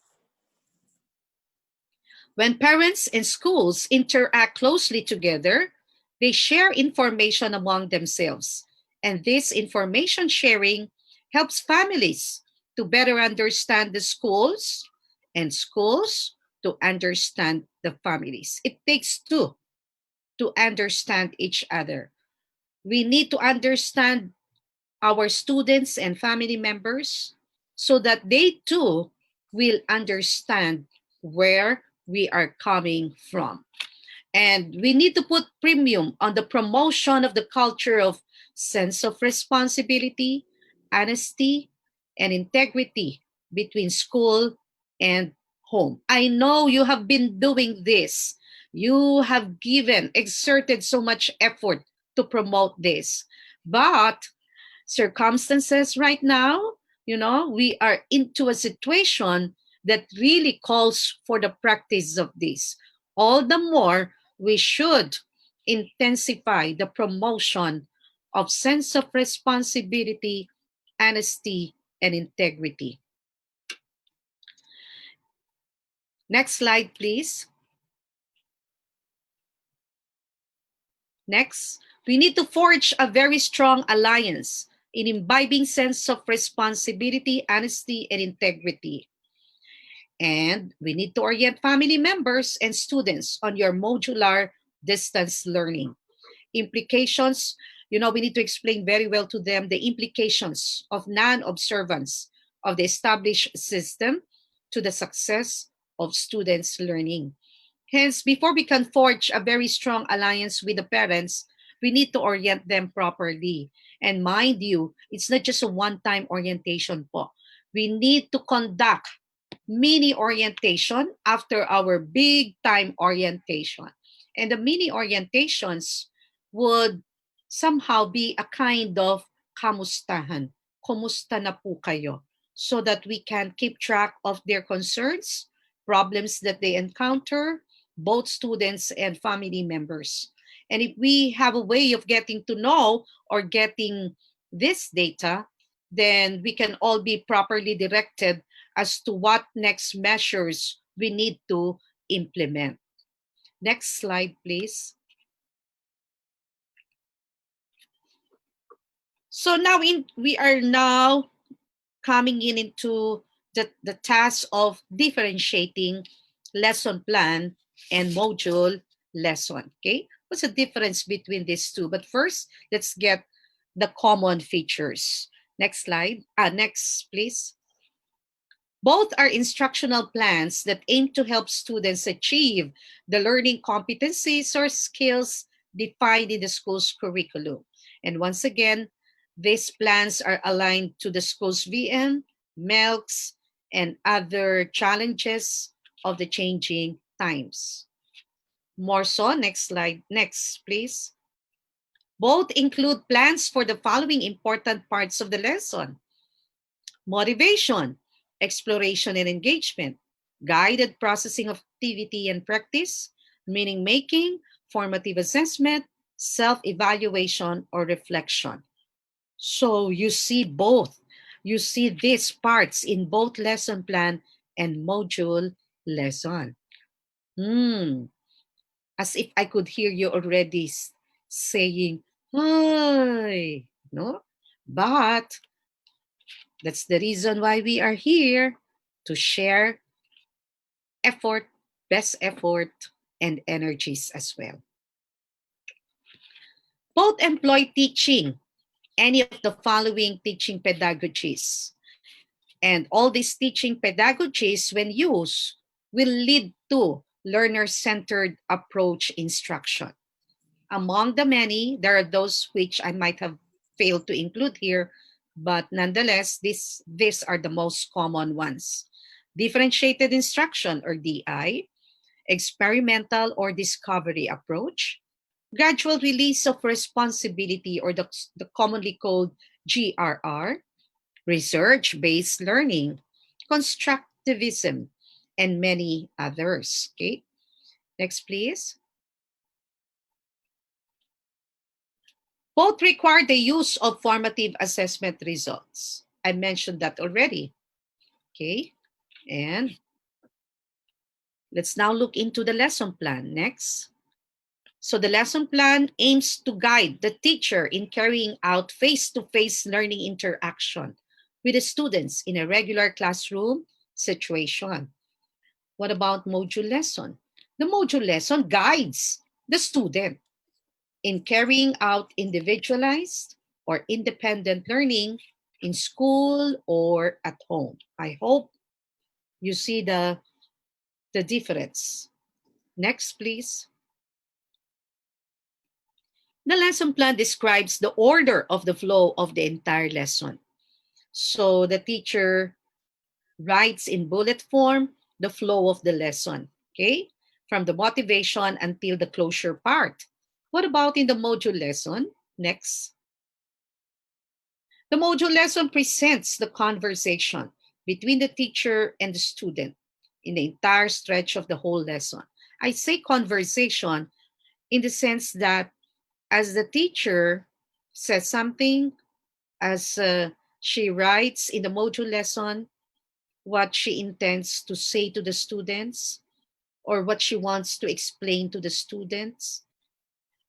When parents and schools interact closely together, they share information among themselves. And this information sharing helps families to better understand the schools and schools to understand the families. It takes two to understand each other. We need to understand our students and family members so that they too will understand where we are coming from. And we need to put premium on the promotion of the culture of sense of responsibility, honesty, and integrity between school and home. I know you have been doing this. You have exerted so much effort to promote this. But circumstances right now, we are into a situation that really calls for the practice of this. All the more, we should intensify the promotion of sense of responsibility, honesty, and integrity. Next slide, please. Next, we need to forge a very strong alliance in imbibing sense of responsibility, honesty, and integrity. And we need to orient family members and students on your modular distance learning. Implications, we need to explain very well to them the implications of non-observance of the established system to the success of students' learning. Hence, before we can forge a very strong alliance with the parents, we need to orient them properly. And mind you, it's not just a one-time orientation po. We need to conduct mini orientation after our big time orientation. And the mini orientations would somehow be a kind of kamustahan. Kumusta na po kayo? So that we can keep track of their concerns, problems that they encounter, both students and family members. And if we have a way of getting to know or getting this data, then we can all be properly directed as to what next measures we need to implement. Next slide, please. So now we are now coming into the task of differentiating lesson plan and module lesson. Okay, what's the difference between these two? But first, let's get the common features. Next slide. Next, please. Both are instructional plans that aim to help students achieve the learning competencies or skills defined in the school's curriculum. And once again, these plans are aligned to the school's VM, MELCs, and other challenges of the changing times. More so, next slide. Next, please. Both include plans for the following important parts of the lesson: motivation, exploration and engagement, guided processing of activity and practice, meaning making, formative assessment, self-evaluation, or reflection. So you see both. You see these parts in both lesson plan and module lesson. As if I could hear you already saying, "Hi," no? But that's the reason why we are here, to share effort, best effort, and energies as well. Both employ teaching any of the following teaching pedagogies. And all these teaching pedagogies, when used, will lead to learner-centered approach instruction. Among the many, there are those which I might have failed to include here, but nonetheless, these are the most common ones. Differentiated instruction, or DI, experimental or discovery approach, gradual release of responsibility, or the commonly called GRR, research-based learning, constructivism, and many others. Okay, next please. Both require the use of formative assessment results. I mentioned that already. Okay, and let's now look into the lesson plan. Next. So the lesson plan aims to guide the teacher in carrying out face-to-face learning interaction with the students in a regular classroom situation. What about module lesson? The module lesson guides the student in carrying out individualized or independent learning in school or at home. I hope you see the difference. Next, please. The lesson plan describes the order of the flow of the entire lesson. So the teacher writes in bullet form the flow of the lesson, okay? From the motivation until the closure part. What about in the module lesson? Next. The module lesson presents the conversation between the teacher and the student in the entire stretch of the whole lesson. I say conversation in the sense that as the teacher says something, as she writes in the module lesson what she intends to say to the students or what she wants to explain to the students,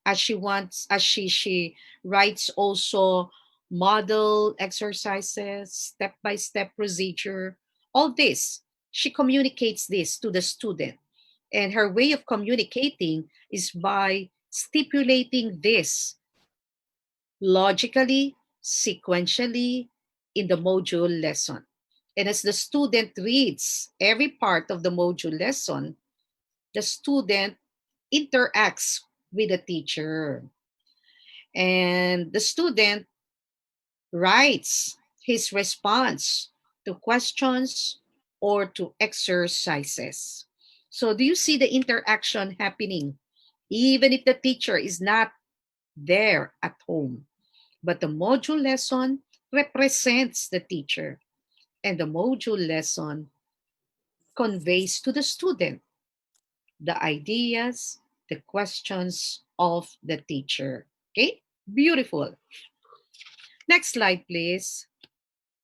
as she writes also model exercises, step-by-step procedure, all this, she communicates this to the student. And her way of communicating is by stipulating this logically, sequentially in the module lesson. And as the student reads every part of the module lesson, the student interacts with the teacher. And the student writes his response to questions or to exercises. So do you see the interaction happening? Even if the teacher is not there at home, but the module lesson represents the teacher, and the module lesson conveys to the student the ideas, the questions of the teacher. Okay, beautiful. Next slide, please.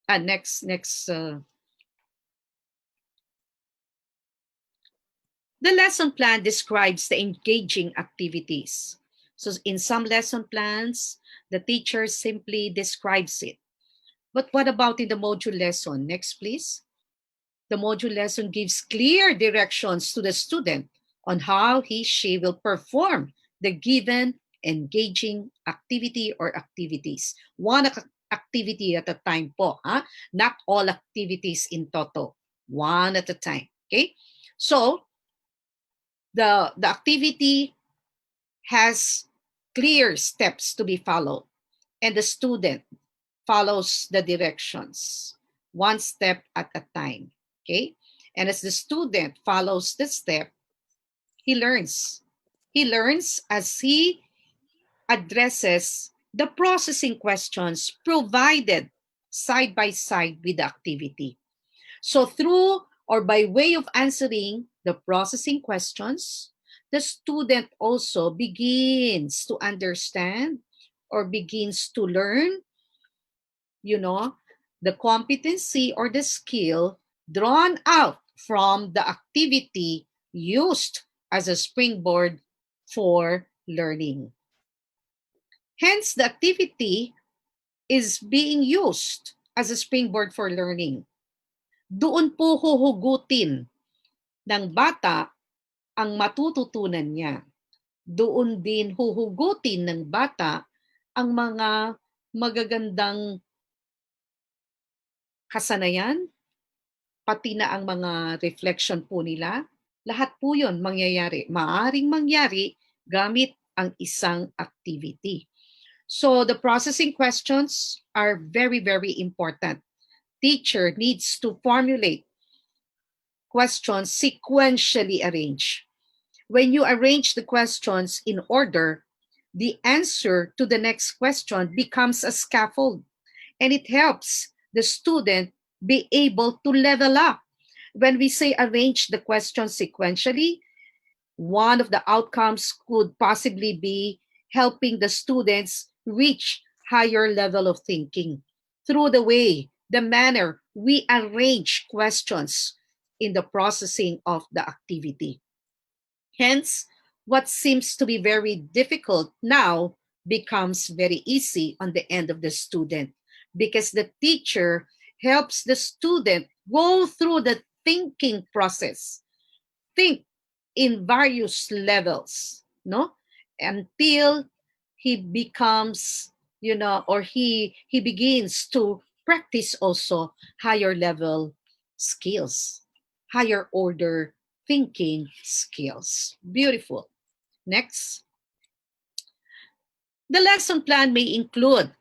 The lesson plan describes the engaging activities. So in some lesson plans, the teacher simply describes it. But what about in the module lesson? Next, please. The module lesson gives clear directions to the student on how she will perform the given engaging activity or activities. One activity at a time po, not all activities in toto. One at a time, okay? So, the activity has clear steps to be followed, and the student follows the directions one step at a time. Okay, and as the student follows the step, he learns. He learns as he addresses the processing questions provided side by side with the activity. So through or by way of answering the processing questions, the student also begins to understand or begins to learn, the competency or the skill drawn out from the activity used as a springboard for learning. Hence, the activity is being used as a springboard for learning. Doon po huhugutin ng bata ang matututunan niya. Doon din huhugutin ng bata ang mga magagandang kasanayan, pati na ang mga reflection po nila. Lahat po yun mangyayari. Maaring mangyari gamit ang isang activity. So the processing questions are very, very important. Teacher needs to formulate questions sequentially arranged. When you arrange the questions in order, the answer to the next question becomes a scaffold, and it helps the student be able to level up. When we say arrange the questions sequentially, one of the outcomes could possibly be helping the students reach higher level of thinking through the manner we arrange questions in the processing of the activity. Hence, what seems to be very difficult now becomes very easy on the end of the student, because the teacher helps the student go through the thinking process, think in various levels, until he becomes, or he begins to practice also higher level skills, higher order thinking skills. Beautiful. Next. The lesson plan may include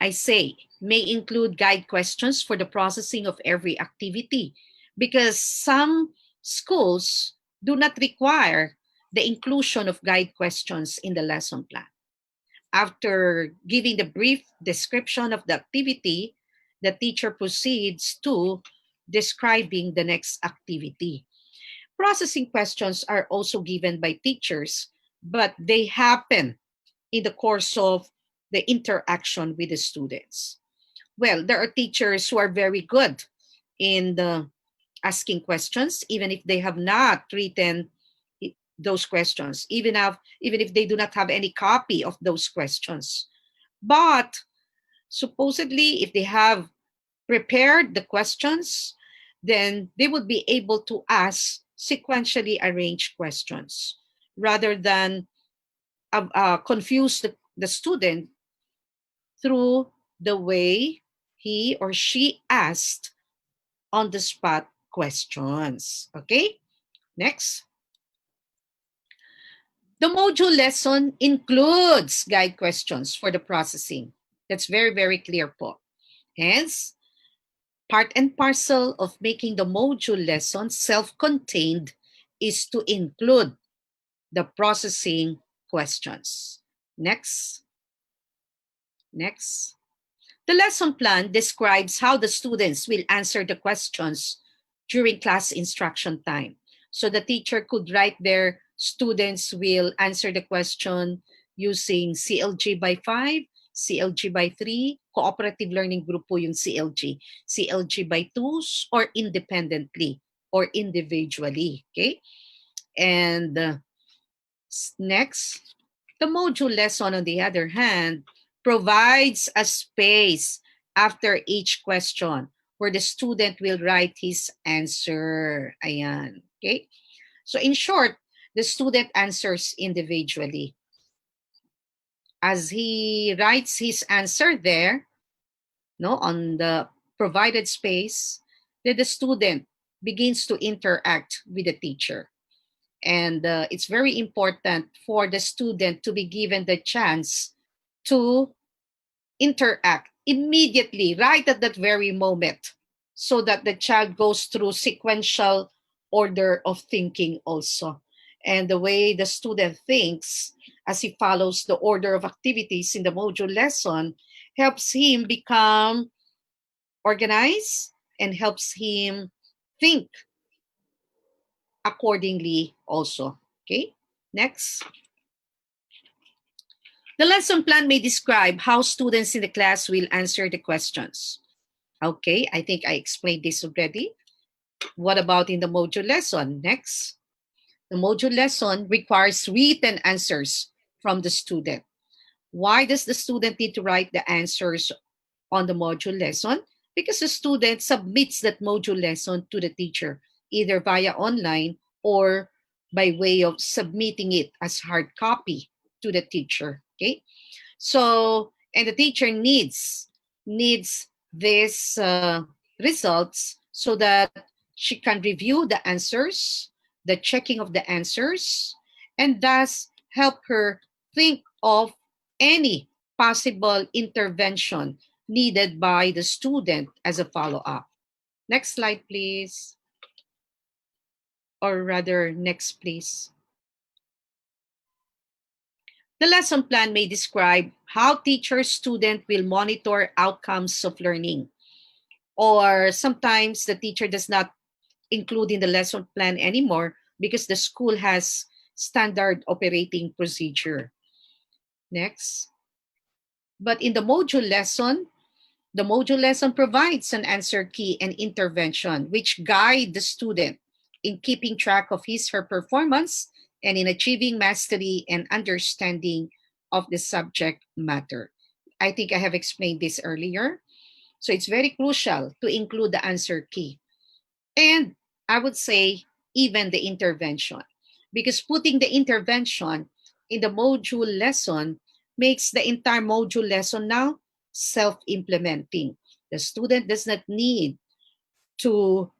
guide questions for the processing of every activity, because some schools do not require the inclusion of guide questions in the lesson plan. After giving the brief description of the activity, the teacher proceeds to describing the next activity. Processing questions are also given by teachers, but they happen in the course of the interaction with the students. Well, there are teachers who are very good in asking questions, even if they have not written those questions, even if they do not have any copy of those questions. But supposedly, if they have prepared the questions, then they would be able to ask sequentially arranged questions rather than confuse the student through the way he or she asked on the spot questions. Okay, next. The module lesson includes guide questions for the processing. That's very, very clear po. Hence, part and parcel of making the module lesson self-contained is to include the processing questions. Next. Next. The lesson plan describes how the students will answer the questions during class instruction time. So the teacher could write their Students will answer the question using CLG by 5, CLG by 3, cooperative learning group po yung CLG, CLG by 2s, or independently or individually. Okay? And next, the module lesson, on the other hand, provides a space after each question where the student will write his answer. Ayan. Okay? So in short, the student answers individually. As he writes his answer there, no, on the provided space, then the student begins to interact with the teacher. And it's very important for the student to be given the chance to interact immediately, right at that very moment, so that the child goes through sequential order of thinking also. And the way the student thinks as he follows the order of activities in the module lesson helps him become organized and helps him think accordingly also. Okay, next. The lesson plan may describe how students in the class will answer the questions. Okay, I think I explained this already. What about in the module lesson? Next. The module lesson requires written answers from the student. Why does the student need to write the answers on the module lesson? Because the student submits that module lesson to the teacher, either via online or by way of submitting it as hard copy to the teacher. Okay, so and the teacher needs these results so that she can review the answers, the checking of the answers, and thus help her think of any possible intervention needed by the student as a follow-up. Next slide, please. Or rather, next, please. The lesson plan may describe how teacher student will monitor outcomes of learning. Or sometimes the teacher does not include in the lesson plan anymore because the school has standard operating procedure. Next. But in the module lesson provides an answer key and intervention which guide the student in keeping track of his/her performance and in achieving mastery and understanding of the subject matter. I think I have explained this earlier. So it's very crucial to include the answer key. And I would say even the intervention, because putting the intervention in the module lesson makes the entire module lesson now self-implementing. The student does not need to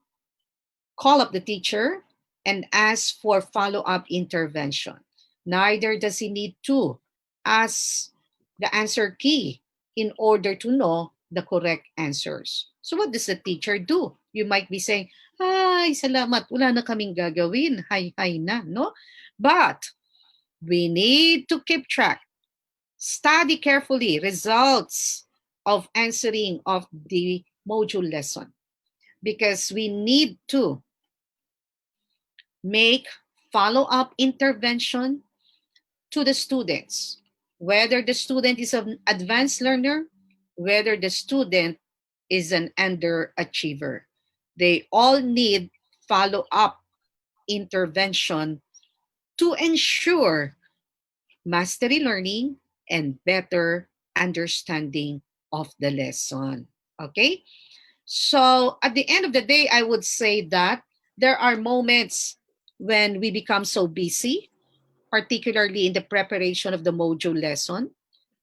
call up the teacher and ask for follow-up intervention. Neither does he need to ask the answer key in order to know the correct answers. So what does the teacher do? You might be saying, ay, salamat, wala na kaming gagawin. Hay na, no? But we need to keep track. Study carefully results of answering of the module lesson because we need to make follow-up intervention to the students, whether the student is an advanced learner, whether the student is an underachiever. They all need follow-up intervention to ensure mastery learning and better understanding of the lesson. Okay? So at the end of the day, I would say that there are moments when we become so busy, particularly in the preparation of the module lesson.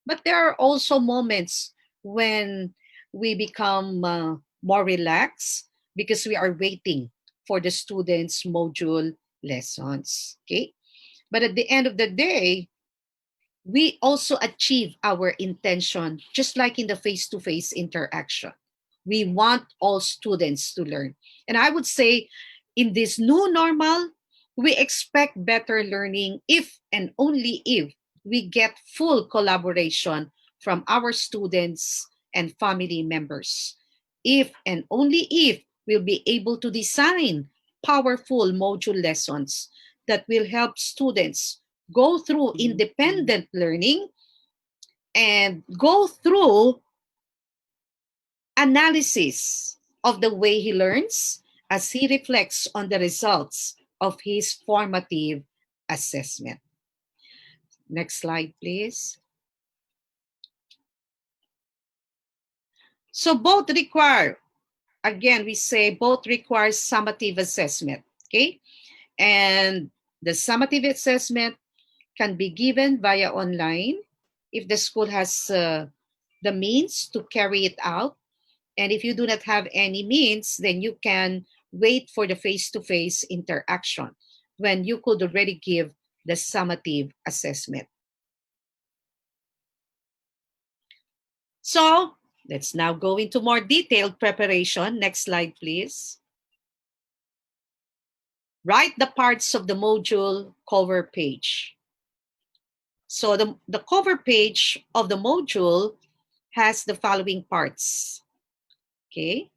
But there are also moments when we become more relaxed because we are waiting for the students' module lessons. Okay? But at the end of the day, we also achieve our intention, just like in the face-to-face interaction. We want all students to learn. And I would say in this new normal, we expect better learning if and only if we get full collaboration from our students and family members. If and only if we'll be able to design powerful module lessons that will help students go through independent learning and go through analysis of the way he learns as he reflects on the results of his formative assessment. Next slide, please. So both require, again, we say both require summative assessment, okay? And the summative assessment can be given via online if the school has the means to carry it out. And if you do not have any means, then you can wait for the face-to-face interaction when you could already give the summative assessment. So let's now go into more detailed preparation. Next slide, please. Write the parts of the module cover page. So the cover page of the module has the following parts. Okay.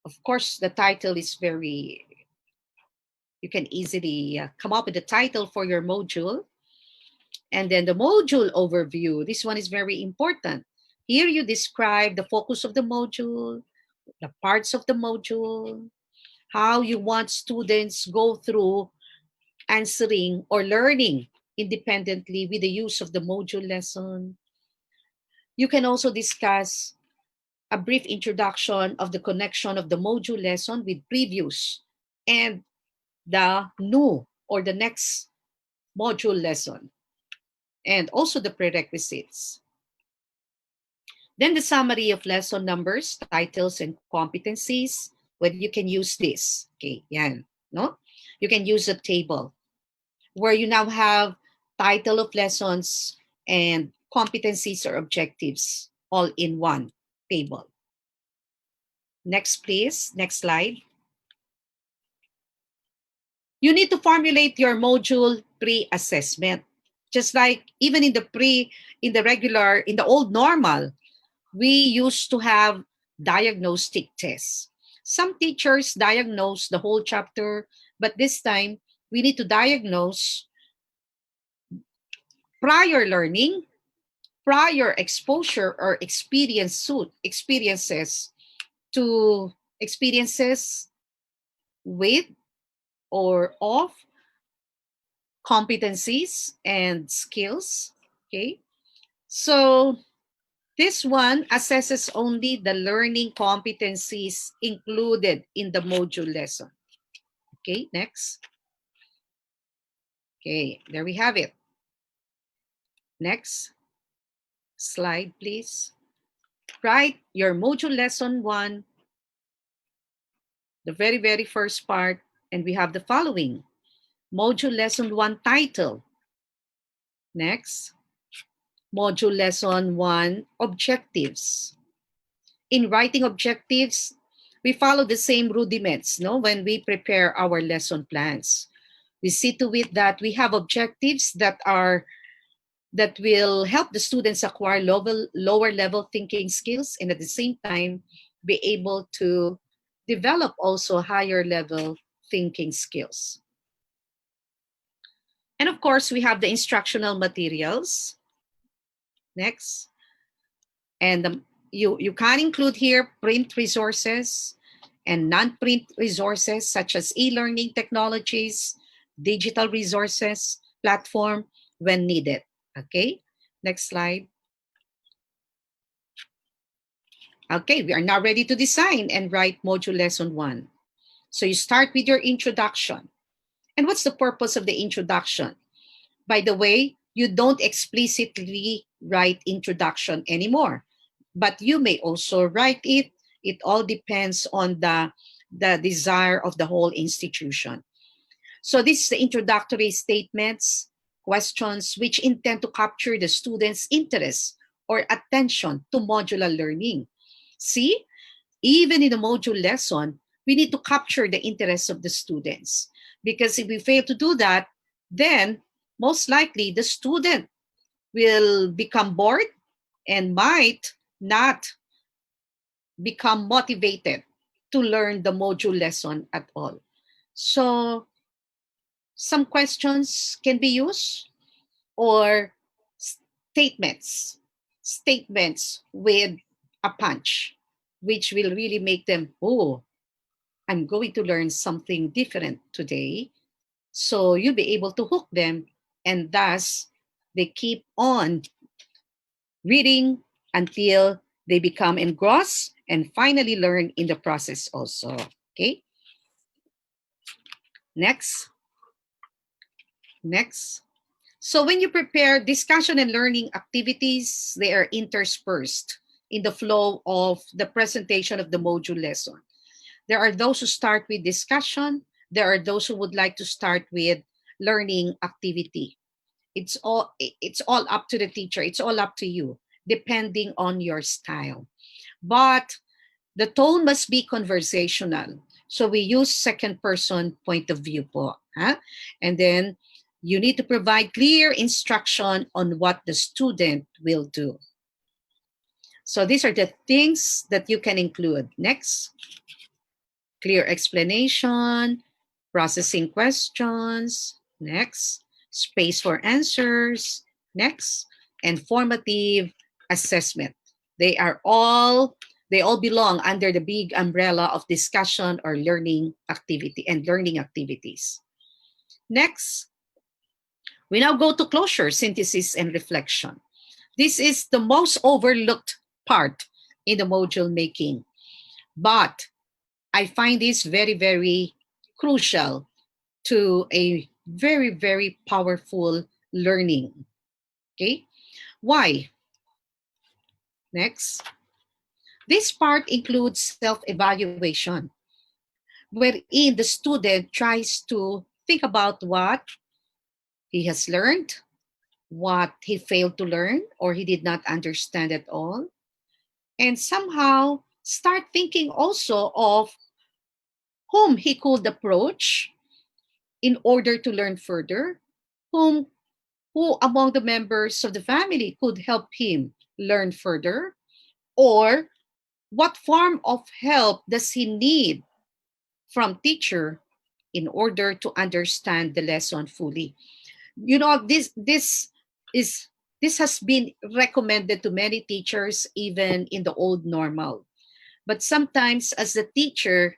Of course, the title is very, you can easily come up with a title for your module. And then the module overview. This one is very important. Here you describe the focus of the module, the parts of the module, how you want students go through answering or learning independently with the use of the module lesson. You can also discuss a brief introduction of the connection of the module lesson with previous and the new or the next module lesson, and also the prerequisites. Then the summary of lesson numbers, titles, and competencies, where you can use this. Okay, yan, no? You can use a table where you now have title of lessons and competencies or objectives all in one table. Next, please. Next slide. You need to formulate your module pre-assessment. Just like even in the old normal, we used to have diagnostic tests. Some teachers diagnose the whole chapter, but this time we need to diagnose prior learning, prior exposure or experiences with or of competencies and skills. Okay, so this one assesses only the learning competencies included in the module lesson. Okay, next. Okay, there we have it. Next slide, please. Write your module lesson 1, the very, very first part, and we have the following. Module lesson 1 title. Next. Module lesson 1 objectives. In writing objectives, we follow the same rudiments, no, when we prepare our lesson plans. We see to it that we have objectives that will help the students acquire lower level thinking skills, and at the same time be able to develop also higher level thinking skills. And of course, we have the instructional materials. Next. And you can include here print resources and non-print resources such as e-learning technologies, digital resources, platform when needed. Okay, next slide. Okay, we are now ready to design and write module lesson 1. So you start with your introduction. And what's the purpose of the introduction? By the way, you don't explicitly write introduction anymore, but you may also write it. It all depends on the desire of the whole institution. So this is the introductory statements, questions which intend to capture the student's interest or attention to modular learning. See, even in the module lesson, we need to capture the interest of the students, because if we fail to do that, then most likely the student will become bored and might not become motivated to learn the module lesson at all. So some questions can be used, or statements, statements with a punch, which will really make them, oh, I'm going to learn something different today. So you'll be able to hook them, and thus they keep on reading until they become engrossed and finally learn in the process also. Okay, next. Next. So when you prepare discussion and learning activities, they are interspersed in the flow of the presentation of the module lesson. There are those who start with discussion. There are those who would like to start with learning activity. It's all up to the teacher. It's all up to you, depending on your style. But the tone must be conversational. So we use second person point of view po. Huh? And then you need to provide clear instruction on what the student will do. So these are the things that you can include. Next, clear explanation, processing questions. Next, space for answers. Next, and formative assessment. They all belong under the big umbrella of discussion or learning activity and learning activities. Next, we now go to closure, synthesis, and reflection. This is the most overlooked part in the module making, but I find this very, very crucial to a very, very powerful learning. Okay, why? Next. This part includes self-evaluation, wherein the student tries to think about what he has learned, what he failed to learn, or he did not understand at all, and somehow start thinking also of whom he could approach in order to learn further, who among the members of the family could help him learn further, or what form of help does he need from teacher in order to understand the lesson fully. You know, is this has been recommended to many teachers even in the old normal. But sometimes as the teacher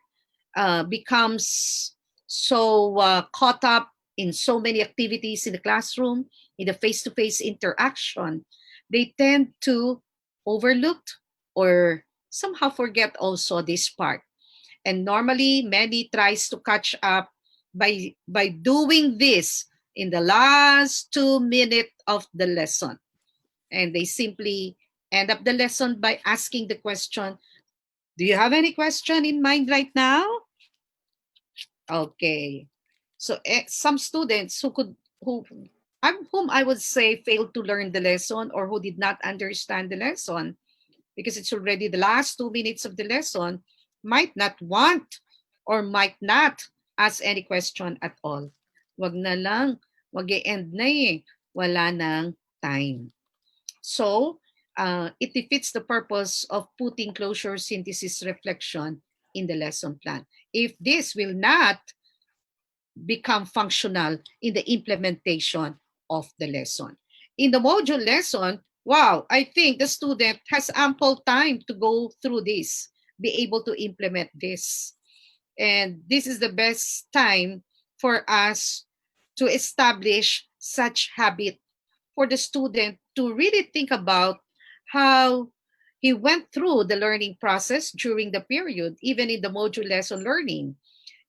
becomes so caught up in so many activities in the classroom, in the face-to-face interaction, they tend to overlook or somehow forget also this part. And normally many tries to catch up by doing this in the last 2 minutes of the lesson, and they simply end up the lesson by asking the question, do you have any question in mind right now? Okay. So some students whom I would say failed to learn the lesson or who did not understand the lesson because it's already the last 2 minutes of the lesson might not want or might not ask any question at all. Wag na lang, wag i-end na eh. Wala nang time. So, it defeats the purpose of putting closure, synthesis, reflection in the lesson plan. If this will not become functional in the implementation of the lesson. In the module lesson, wow, I think the student has ample time to go through this, be able to implement this. And this is the best time for us to establish such habit for the student to really think about how he went through the learning process during the period, even in the module lesson learning,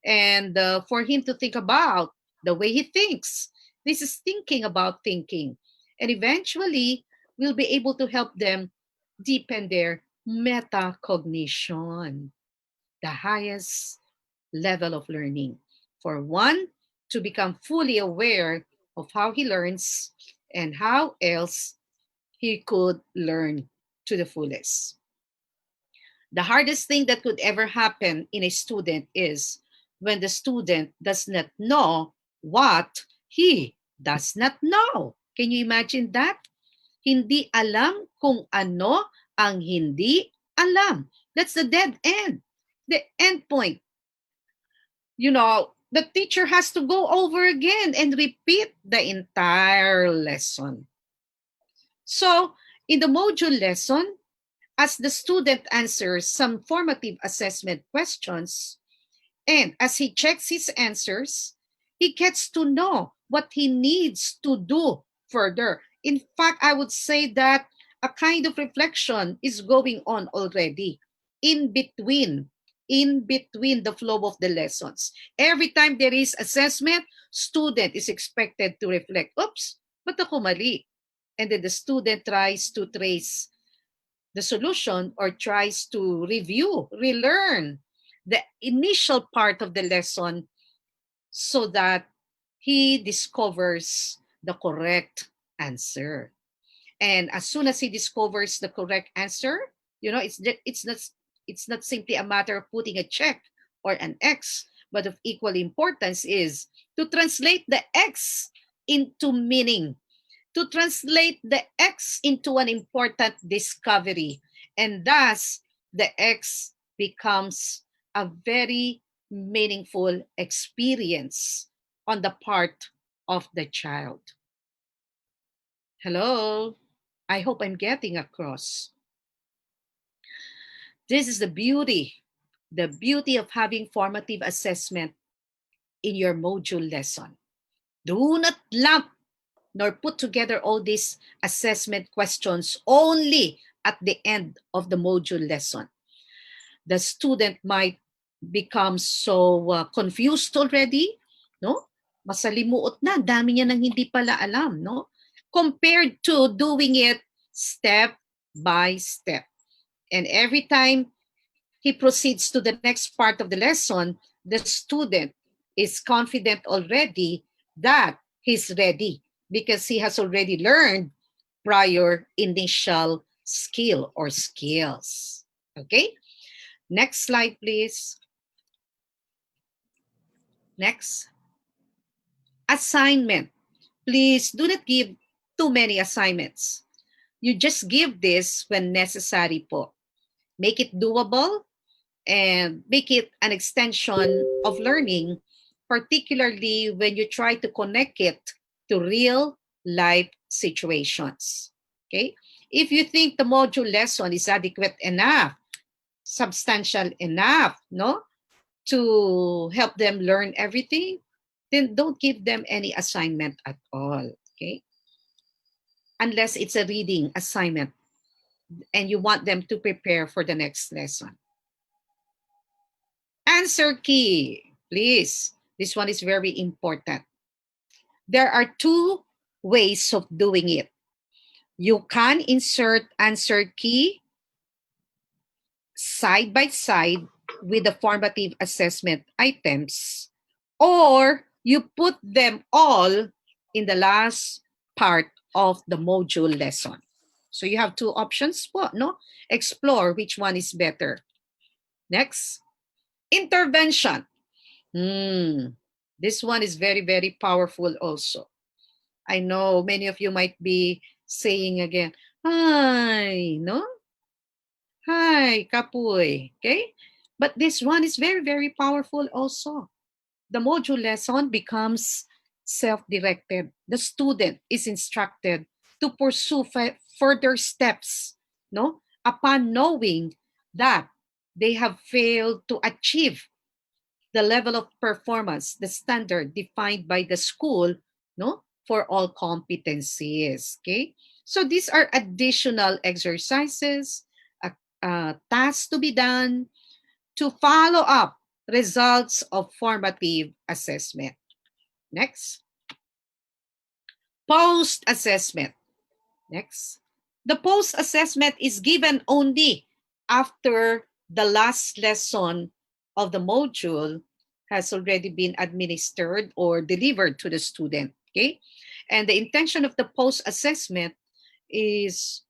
and for him to think about the way he thinks. This is thinking about thinking. And eventually, we'll be able to help them deepen their metacognition, the highest level of learning. For one, to become fully aware of how he learns and how else he could learn to the fullest. The hardest thing that could ever happen in a student is when the student does not know what he does not know. Can you imagine that? Hindi alam kung ano ang hindi alam. That's the dead end. The end point. You know, the teacher has to go over again and repeat the entire lesson. So, in the module lesson, as the student answers some formative assessment questions, and as he checks his answers, he gets to know what he needs to do further. In fact, I would say that a kind of reflection is going on already in between the flow of the lessons. Every time there is assessment, student is expected to reflect, oops, ba't ako mali? And then the student tries to trace the solution or tries to review, relearn the initial part of the lesson so that he discovers the correct answer. And as soon as he discovers the correct answer, it's not simply a matter of putting a check or an X, but of equal importance is to translate the X into meaning, to translate the X into an important discovery. And thus, the X becomes a very meaningful experience on the part of the child. Hello? I hope I'm getting across. This is the beauty of having formative assessment in your module lesson. Do not lump nor put together all these assessment questions only at the end of the module lesson. The student might become so confused already, no? Masalimuot na, dami niya nang hindi pala alam, no? Compared to doing it step by step. And every time he proceeds to the next part of the lesson, the student is confident already that he's ready because he has already learned prior initial skill or skills. Okay? Next slide, please. Next. Assignment. Please do not give too many assignments. You just give this when necessary po. Make it doable and make it an extension of learning, particularly when you try to connect it to real life situations. Okay? If you think the module lesson is adequate enough, substantial enough, no, to help them learn everything, then don't give them any assignment at all. Okay? Unless it's a reading assignment and you want them to prepare for the next lesson. Answer key, please. This one is very important. There are two ways of doing it. You can insert answer key side by side with the formative assessment items, or you put them all in the last part of the module lesson. So you have two options po, no? Explore which one is better. Next, intervention. This one is very, very powerful also. I know many of you might be saying again, hi, no? Hi, kapoy. Okay? But this one is very, very powerful also. The module lesson becomes self-directed. The student is instructed to pursue further steps, no? Upon knowing that they have failed to achieve the level of performance, the standard defined by the school, no, for all competencies. Okay, so these are additional exercises, tasks to be done to follow up results of formative assessment. Next, post-assessment. Next, the post-assessment is given only after the last lesson of the module has already been administered or delivered to the student. Okay, and the intention of the post-assessment is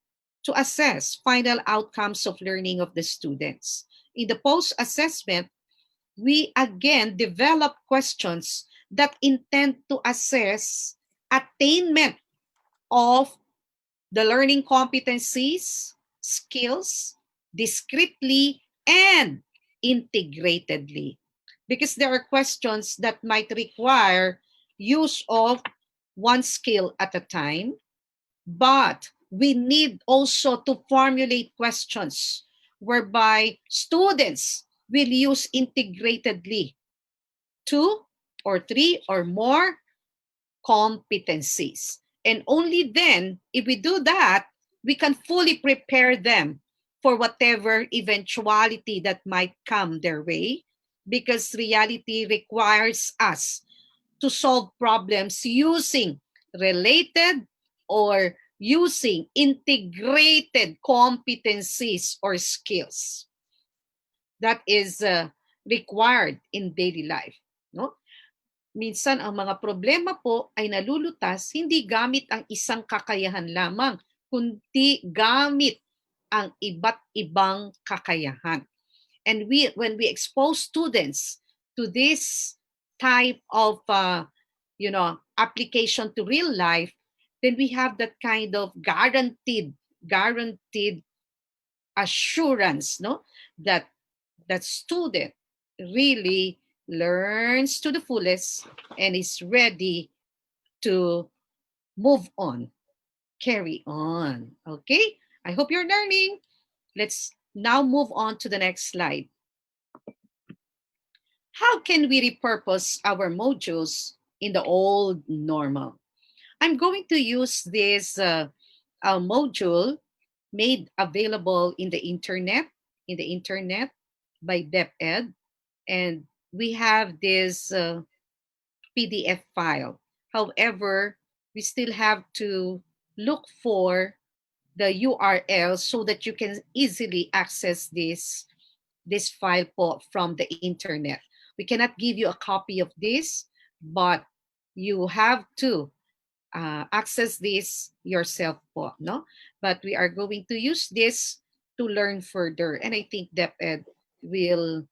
to assess final outcomes of learning of the students. In the post-assessment, we again develop questions that intend to assess attainment of the learning competencies, skills, discretely and integratedly. because there are questions that might require use of one skill at a time, but we need also to formulate questions whereby students will use integratedly 2 or 3 or more competencies. And only then, if we do that, we can fully prepare them for whatever eventuality that might come their way, because reality requires us to solve problems using related or using integrated competencies or skills that is required in daily life. No? Minsan ang mga problema po ay nalulutas hindi gamit ang isang kakayahan lamang, kundi gamit ang iba't ibang kakayahan. And when we expose students to this type of application to real life, then we have that kind of guaranteed assurance, no, that that student really learns to the fullest and is ready to move on, carry on. Okay, I hope you're learning. Let's now move on to the next slide. How can we repurpose our modules in the old normal? I'm going to use this module made available in the internet by DepEd, and we have this PDF file. However, we still have to look for the URL so that you can easily access this file po from the internet. We cannot give you a copy of this, but you have to access this yourself po, no? But we are going to use this to learn further, and I think DepEd will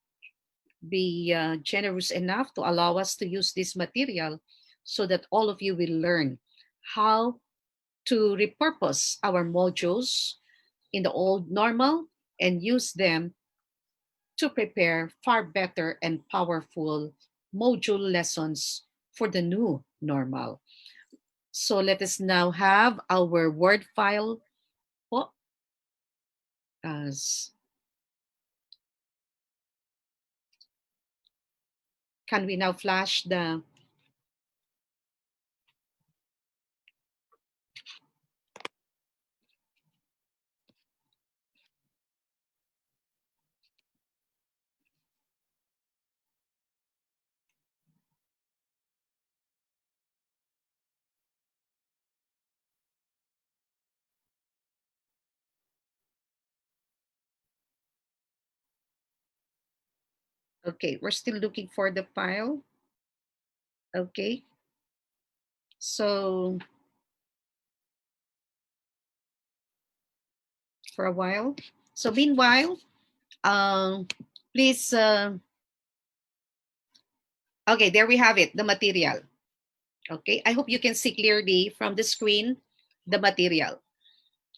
be generous enough to allow us to use this material so that all of you will learn how to repurpose our modules in the old normal and use them to prepare far better and powerful module lessons for the new normal. So let us now have our Word file. Can we now flash the... Okay, we're still looking for the file. Okay. So for a while. So meanwhile, please... okay, there we have it, the material. Okay, I hope you can see clearly from the screen the material.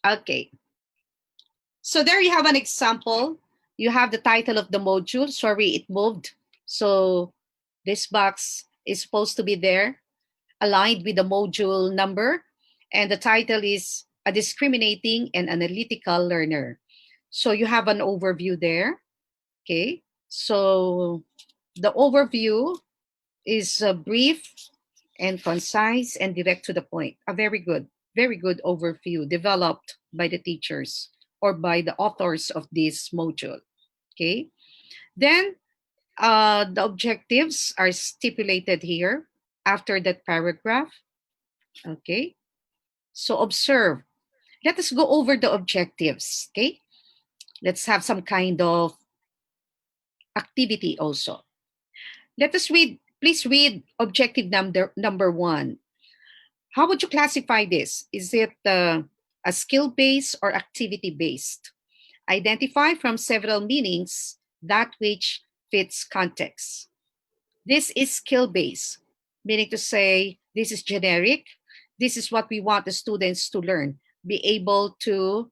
Okay. So there you have an example. You have the title of the module. Sorry, it moved. So this box is supposed to be there, aligned with the module number. And the title is A Discriminating and Analytical Learner. So you have an overview there. Okay. So the overview is brief and concise and direct to the point. A very good overview developed by the teachers or by the authors of this module. Okay. Then the objectives are stipulated here after that paragraph. Okay. So observe. Let us go over the objectives. Okay. Let's have some kind of activity also. Let us read. Please read objective number 1. How would you classify this? Is it a skill-based or activity-based? Identify from several meanings that which fits context. This is skill-based, meaning to say this is generic. This is what we want the students to learn. Be able to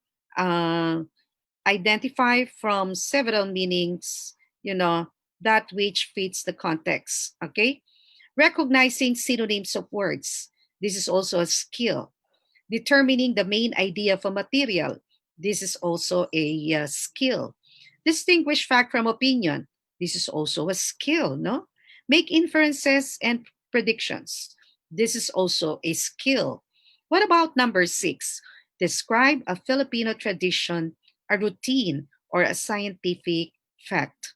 identify from several meanings, that which fits the context. Okay. Recognizing synonyms of words. This is also a skill. Determining the main idea of a material. This is also a skill. Distinguish fact from opinion. This is also a skill, no? Make inferences and predictions. This is also a skill. What about number 6? Describe a Filipino tradition, a routine, or a scientific fact.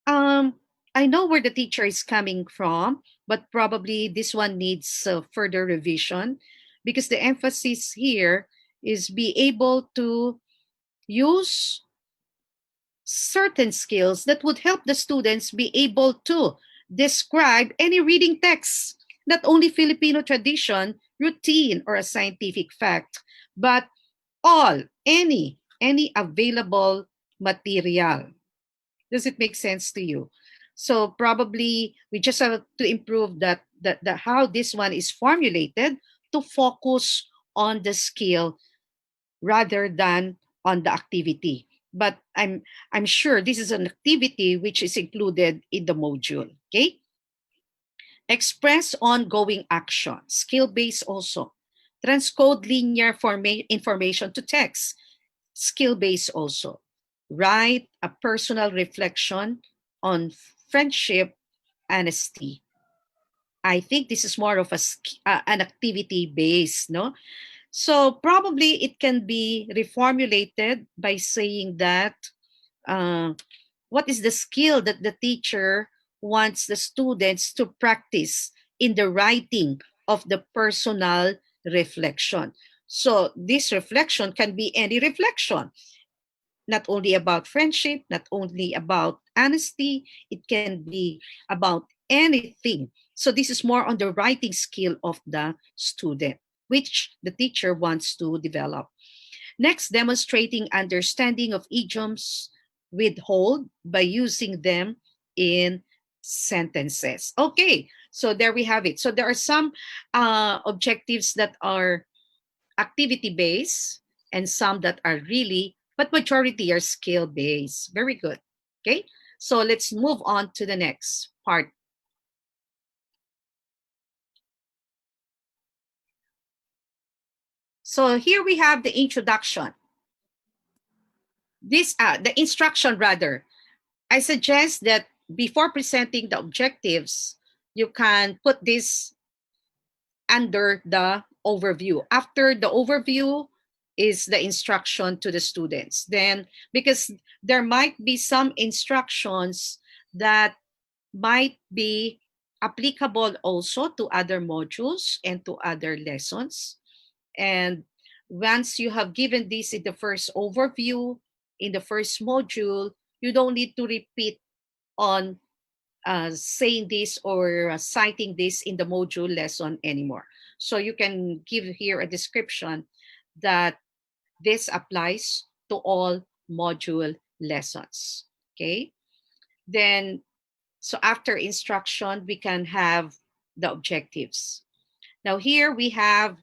Um, I know where the teacher is coming from, but probably this one needs further revision because the emphasis here is be able to use certain skills that would help the students be able to describe any reading text, not only Filipino tradition, routine, or a scientific fact, but all, any available material. Does it make sense to you? So probably we just have to improve that how this one is formulated to focus on the skill rather than on the activity. But I'm sure this is an activity which is included in the module. Okay. Express ongoing action, skill based also. Transcode linear information to text, skill based also. Write a personal reflection on friendship, honesty. I think this is more of an activity based, no? So probably it can be reformulated by saying that uh, what is the skill that the teacher wants the students to practice in the writing of the personal reflection. So this reflection can be any reflection, not only about friendship, not only about honesty, it can be about anything. So this is more on the writing skill of the student, which the teacher wants to develop. Next, demonstrating understanding of idioms with hold by using them in sentences. Okay, so there we have it. So there are some objectives that are activity based and some that are really, but majority are skill based. Very good. Okay, so let's move on to the next part. So here we have the introduction. This the instruction rather. I suggest that before presenting the objectives, you can put this under the overview. After the overview is the instruction to the students. Then, because there might be some instructions that might be applicable also to other modules and to other lessons. And once you have given this in the first overview, in the first module, you don't need to repeat on saying this or citing this in the module lesson anymore. So you can give here a description that this applies to all module lessons. Okay. Then, so after instruction, we can have the objectives. Now here we have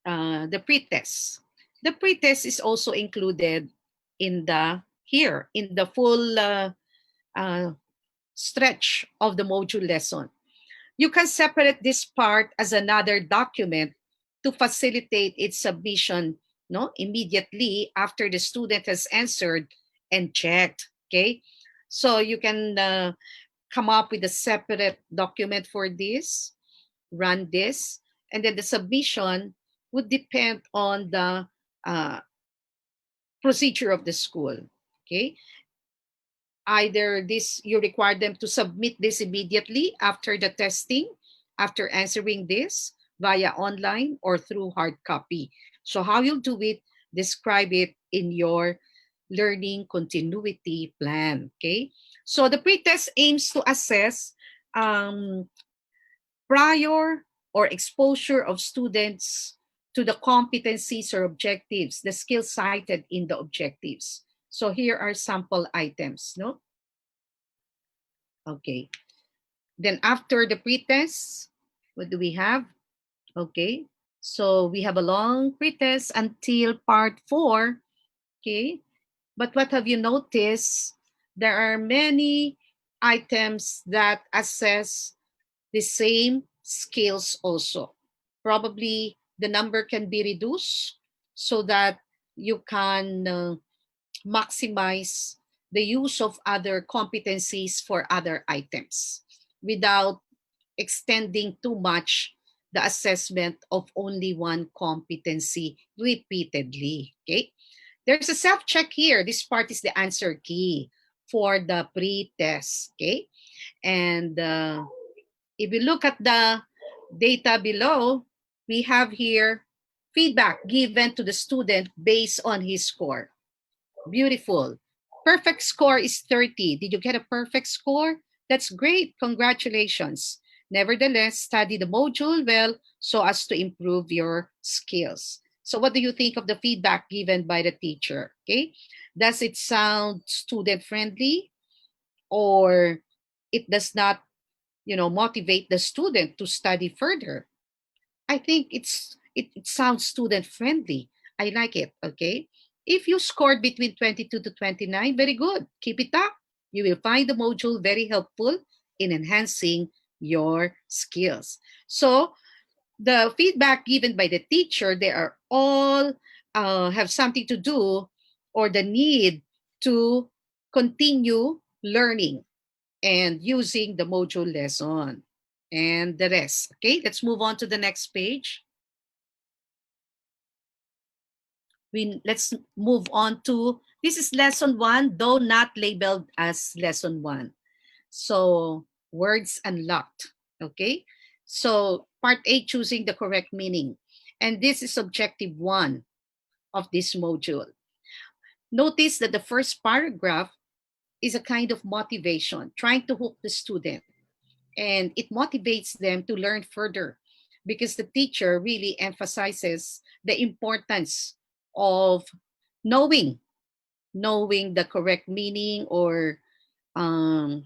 the pretest. The pretest is also included in the here in the full uh, stretch of the module lesson. You can separate this part as another document to facilitate its submission, no, immediately after the student has answered and checked. Okay, so you can come up with a separate document for this, run this, and then the submission would depend on the uh, procedure of the school. Okay, either this you require them to submit this immediately after the testing, after answering this via online or through hard copy. So how you'll do it, describe it in your learning continuity plan. Okay, so the pretest aims to assess prior or exposure of students to the competencies or objectives, the skills cited in the objectives. So here are sample items, no? Okay. Then after the pretest, what do we have? Okay. So we have a long pretest until part 4. Okay. But what have you noticed? There are many items that assess the same skills also. Probably the number can be reduced so that you can maximize the use of other competencies for other items without extending too much the assessment of only one competency repeatedly. Okay. There's a self-check here. This part is the answer key for the pre-test. Okay. And if we look at the data below, we have here feedback given to the student based on his score. Beautiful. Perfect score is 30. Did you get a perfect score? That's great. Congratulations. Nevertheless, study the module well so as to improve your skills. So what do you think of the feedback given by the teacher? Okay. Does it sound student friendly, or it does not, motivate the student to study further? I think it sounds student friendly. I like it. Okay. If you scored between 22 to 29, very good. Keep it up. You will find the module very helpful in enhancing your skills. So the feedback given by the teacher, they are all have something to do, or the need to continue learning and using the module lesson and the rest. Okay, let's move on to the next page. Let's move on to, this is lesson 1, though not labeled as lesson 1. So words unlocked. Okay, so part A, choosing the correct meaning, and this is objective 1 of this module. Notice that the first paragraph is a kind of motivation, trying to hook the student, and it motivates them to learn further because the teacher really emphasizes the importance of knowing the correct meaning, or um,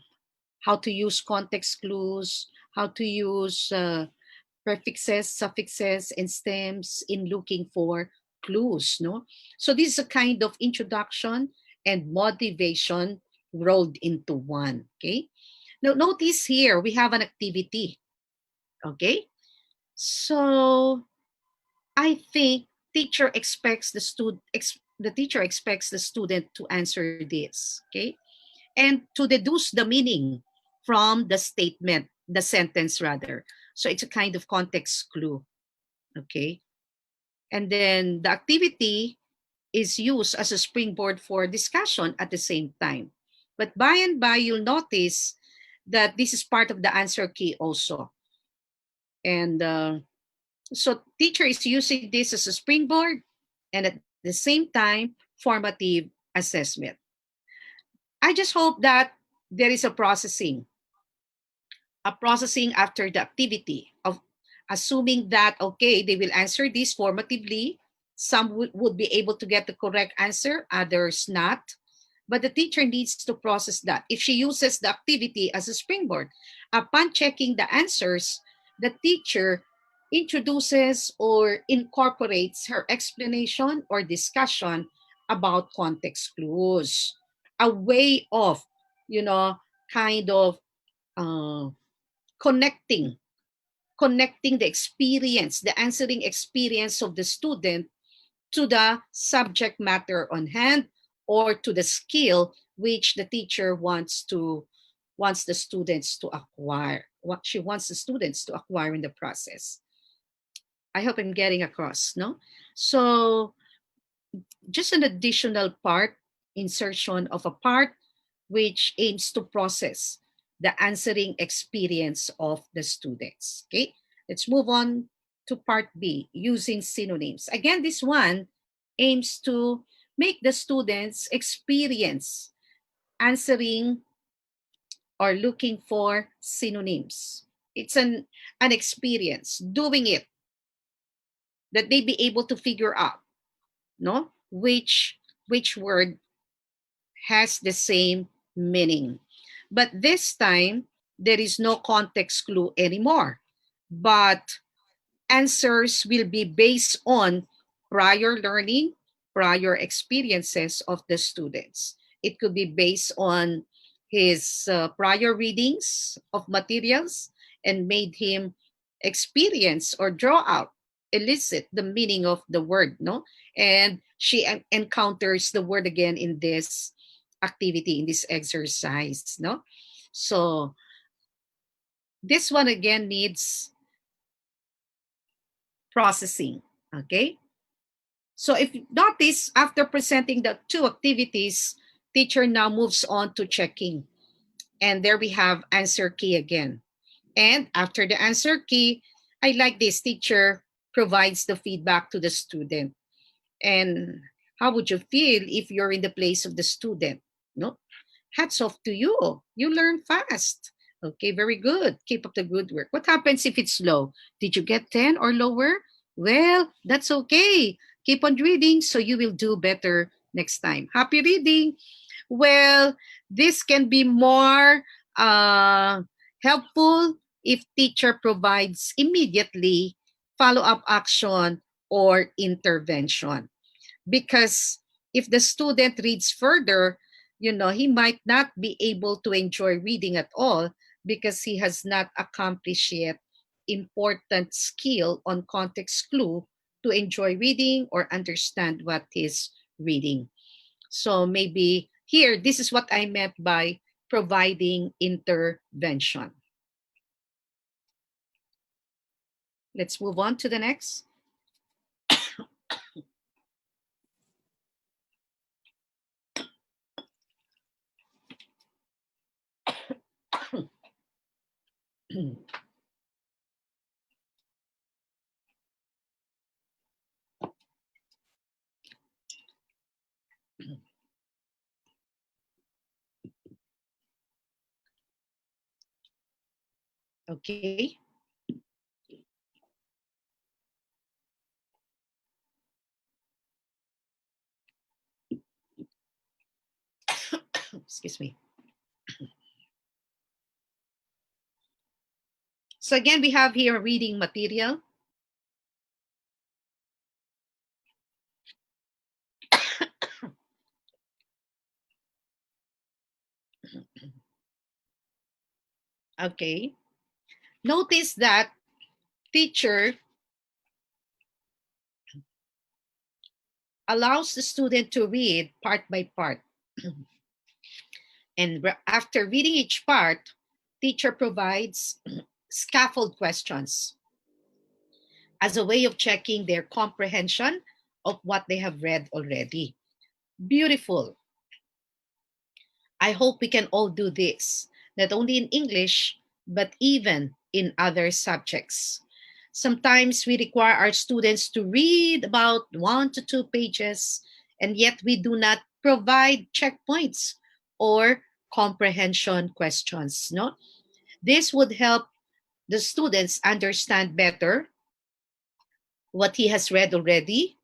how to use context clues, how to use prefixes, suffixes, and stems in looking for clues. No, so this is a kind of introduction and motivation rolled into one. Okay. Now notice here we have an activity. Okay, so I think the teacher expects the student to answer this. Okay, and to deduce the meaning from the statement, the sentence rather. So it's a kind of context clue. Okay. And then the activity is used as a springboard for discussion at the same time. But by and by, you'll notice that this is part of the answer key also. And so teacher is using this as a springboard and at the same time, formative assessment. I just hope that there is a processing after the activity of assuming that, okay, they will answer this formatively. Some would be able to get the correct answer, others not. But the teacher needs to process that. If she uses the activity as a springboard, upon checking the answers, the teacher introduces or incorporates her explanation or discussion about context clues, a way of, you know, kind of uh, connecting connecting the experience, the answering experience of the student to the subject matter on hand, or to the skill which the teacher wants the students to acquire, what she wants the students to acquire in the process. I hope I'm getting across, no? So just an additional part, insertion of a part which aims to process the answering experience of the students. Okay, let's move on to part B, using synonyms. Again, this one aims to make the students experience answering or looking for synonyms. It's an experience doing it, that they be able to figure out, no, which word has the same meaning. But this time, there is no context clue anymore, but answers will be based on prior learning, prior experiences of the students. It could be based on his prior readings of materials and made him experience or draw out, elicit the meaning of the word, no? And she encounters the word again in this activity, in this exercise, no? So this one again needs processing, okay? So if you notice, after presenting the two activities, teacher now moves on to checking. And there we have answer key again. And after the answer key, I like this, teacher provides the feedback to the student. And how would you feel if you're in the place of the student? No? Hats off to you. You learn fast. Okay, very good. Keep up the good work. What happens if it's low? Did you get 10 or lower? Well, that's okay. Keep on reading so you will do better next time. Happy reading. Well, this can be more helpful if teacher provides immediately follow-up action or intervention. Because if the student reads further, he might not be able to enjoy reading at all because he has not accomplished yet important skill on context clue to enjoy reading or understand what he's reading. So maybe here, this is what I meant by providing intervention. Let's move on to the next. Okay. Excuse me. So again, we have here reading material. Okay. Notice that teacher allows the student to read part by part. And after reading each part, teacher provides scaffold questions as a way of checking their comprehension of what they have read already. Beautiful. I hope we can all do this, not only in English, but even in other subjects. Sometimes we require our students to read about 1 to 2 pages, and yet we do not provide checkpoints or comprehension questions. No? This would help the students understand better what he has read already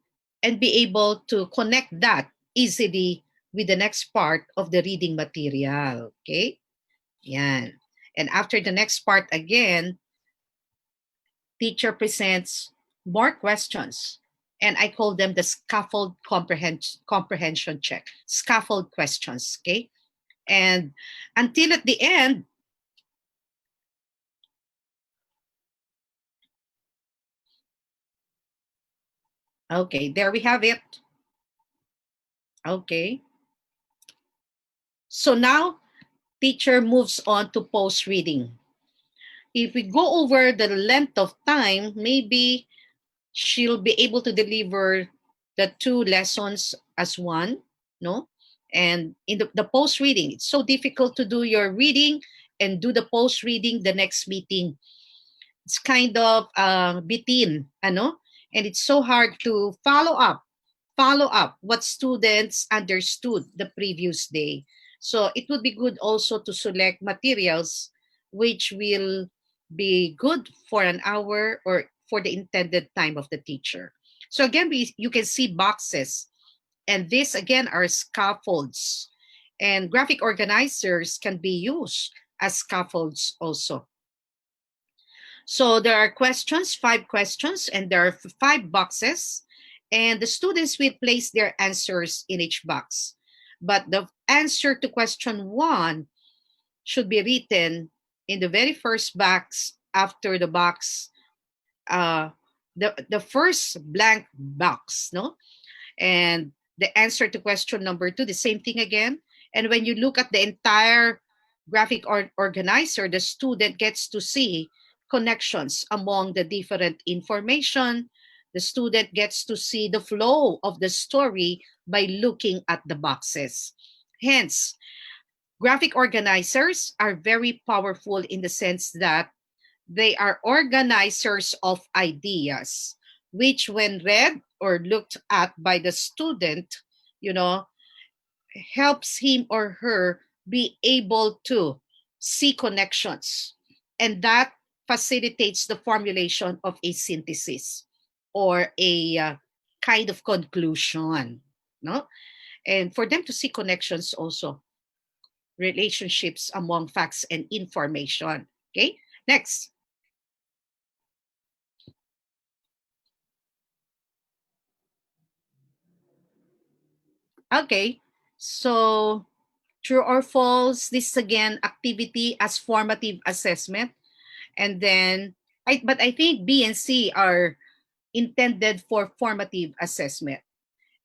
and be able to connect that easily with the next part of the reading material. Okay? Yan. And after the next part again, teacher presents more questions. And I call them the scaffold comprehension check. Scaffold questions, okay? And until at the end, okay, there we have it. Okay. So now, teacher moves on to post-reading. If we go over the length of time, maybe she'll be able to deliver the 2 lessons as one, no? And in the post-reading, it's so difficult to do your reading and do the post-reading the next meeting. It's kind of bitin, ano? And it's so hard to follow up what students understood the previous day. So it would be good also to select materials which will be good for an hour or for the intended time of the teacher. So again, you can see boxes. And these again are scaffolds. And graphic organizers can be used as scaffolds also. So there are questions, 5 questions, and there are 5 boxes. And the students will place their answers in each box. But the answer to question 1 should be written in the very first box after the box, the first blank box, no? And the answer to question number 2, the same thing again. And when you look at the entire graphic organizer, the student gets to see connections among the different information. The student gets to see the flow of the story by looking at the boxes. Hence, graphic organizers are very powerful in the sense that they are organizers of ideas, which when read or looked at by the student, you know, helps him or her be able to see connections. And that facilitates the formulation of a synthesis or a kind of conclusion, no? And for them to see connections also, relationships among facts and information. Okay, next. Okay, so true or false, this is again activity as formative assessment. And then, but I think B and C are intended for formative assessment.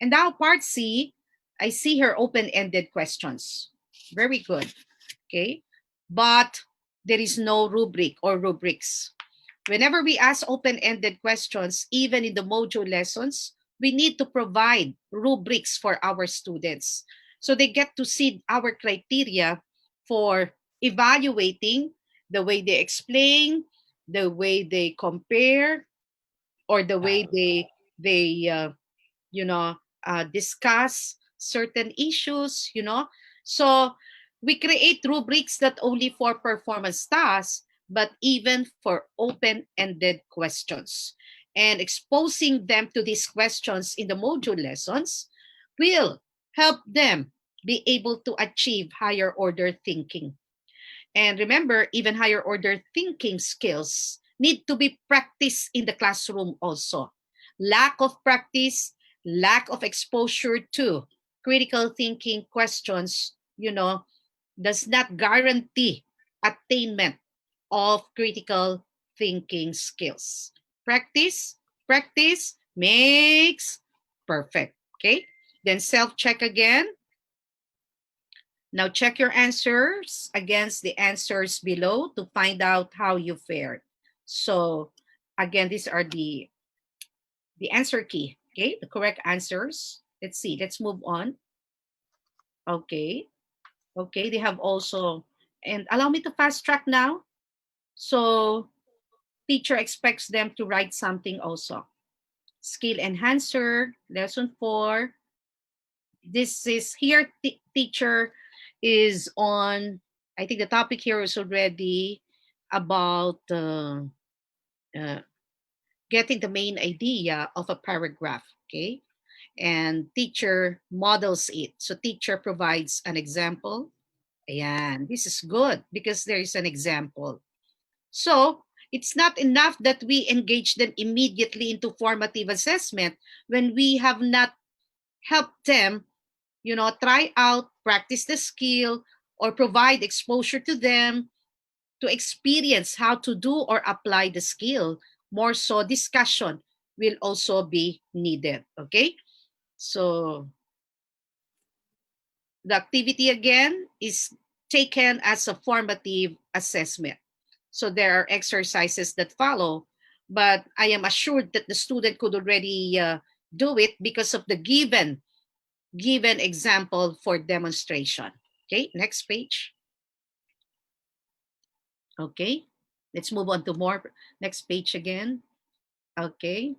And now part C, I see here open-ended questions. Very good. Okay, but there is no rubric or rubrics. Whenever we ask open-ended questions, even in the module lessons, we need to provide rubrics for our students. So they get to see our criteria for evaluating the way they explain, the way they compare, or the way they discuss certain issues, So we create rubrics not only for performance tasks, but even for open-ended questions. And exposing them to these questions in the module lessons will help them be able to achieve higher order thinking. And remember, even higher order thinking skills need to be practiced in the classroom also. Lack of practice, lack of exposure to critical thinking questions, does not guarantee attainment of critical thinking skills. Practice, practice makes perfect. Okay? Then self-check again. Now check your answers against the answers below to find out how you fared. So again, these are the answer key, okay? The correct answers. Let's see, let's move on. Okay, okay, they have also, and allow me to fast track now. So teacher expects them to write something also. Skill enhancer, lesson 4. This is here, teacher is on, I think the topic here is already about uh, getting the main idea of a paragraph, okay? And teacher models it. So teacher provides an example. Ayan, this is good because there is an example. So it's not enough that we engage them immediately into formative assessment when we have not helped them, try out, practice the skill, or provide exposure to them to experience how to do or apply the skill. More so, discussion will also be needed. Okay? So the activity again is taken as a formative assessment. So there are exercises that follow, but I am assured that the student could already do it because of the given example for demonstration. Okay, next page. Okay, let's move on to more. Next page again. Okay,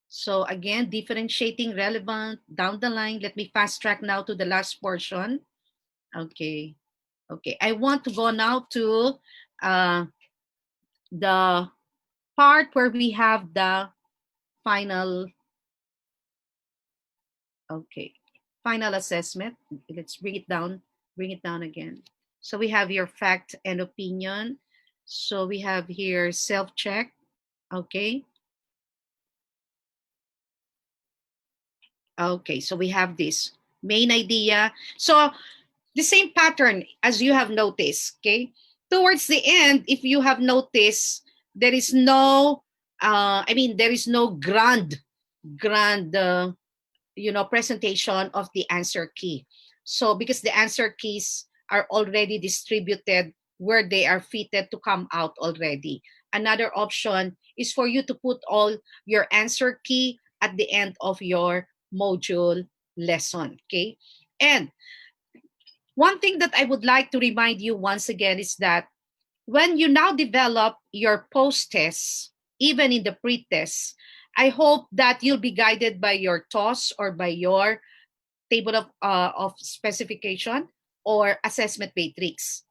so again, differentiating relevant down the line. Let me fast track now to the last portion. Okay, okay. I want to go now to the part where we have the final, okay, final assessment. Let's bring it down again. So we have here fact and opinion. So we have here self-check. Okay. Okay, so we have this main idea. So The same pattern as you have noticed, okay? Towards the end, if you have noticed, there is no, there is no grand, presentation of the answer key. So because the answer keys are already distributed where they are fitted to come out already. Another option is for you to put all your answer key at the end of your module lesson, okay? And one thing that I would like to remind you once again is that when you now develop your post tests, even in the pre test, I hope that you'll be guided by your TOS or by your table of specification or assessment matrix.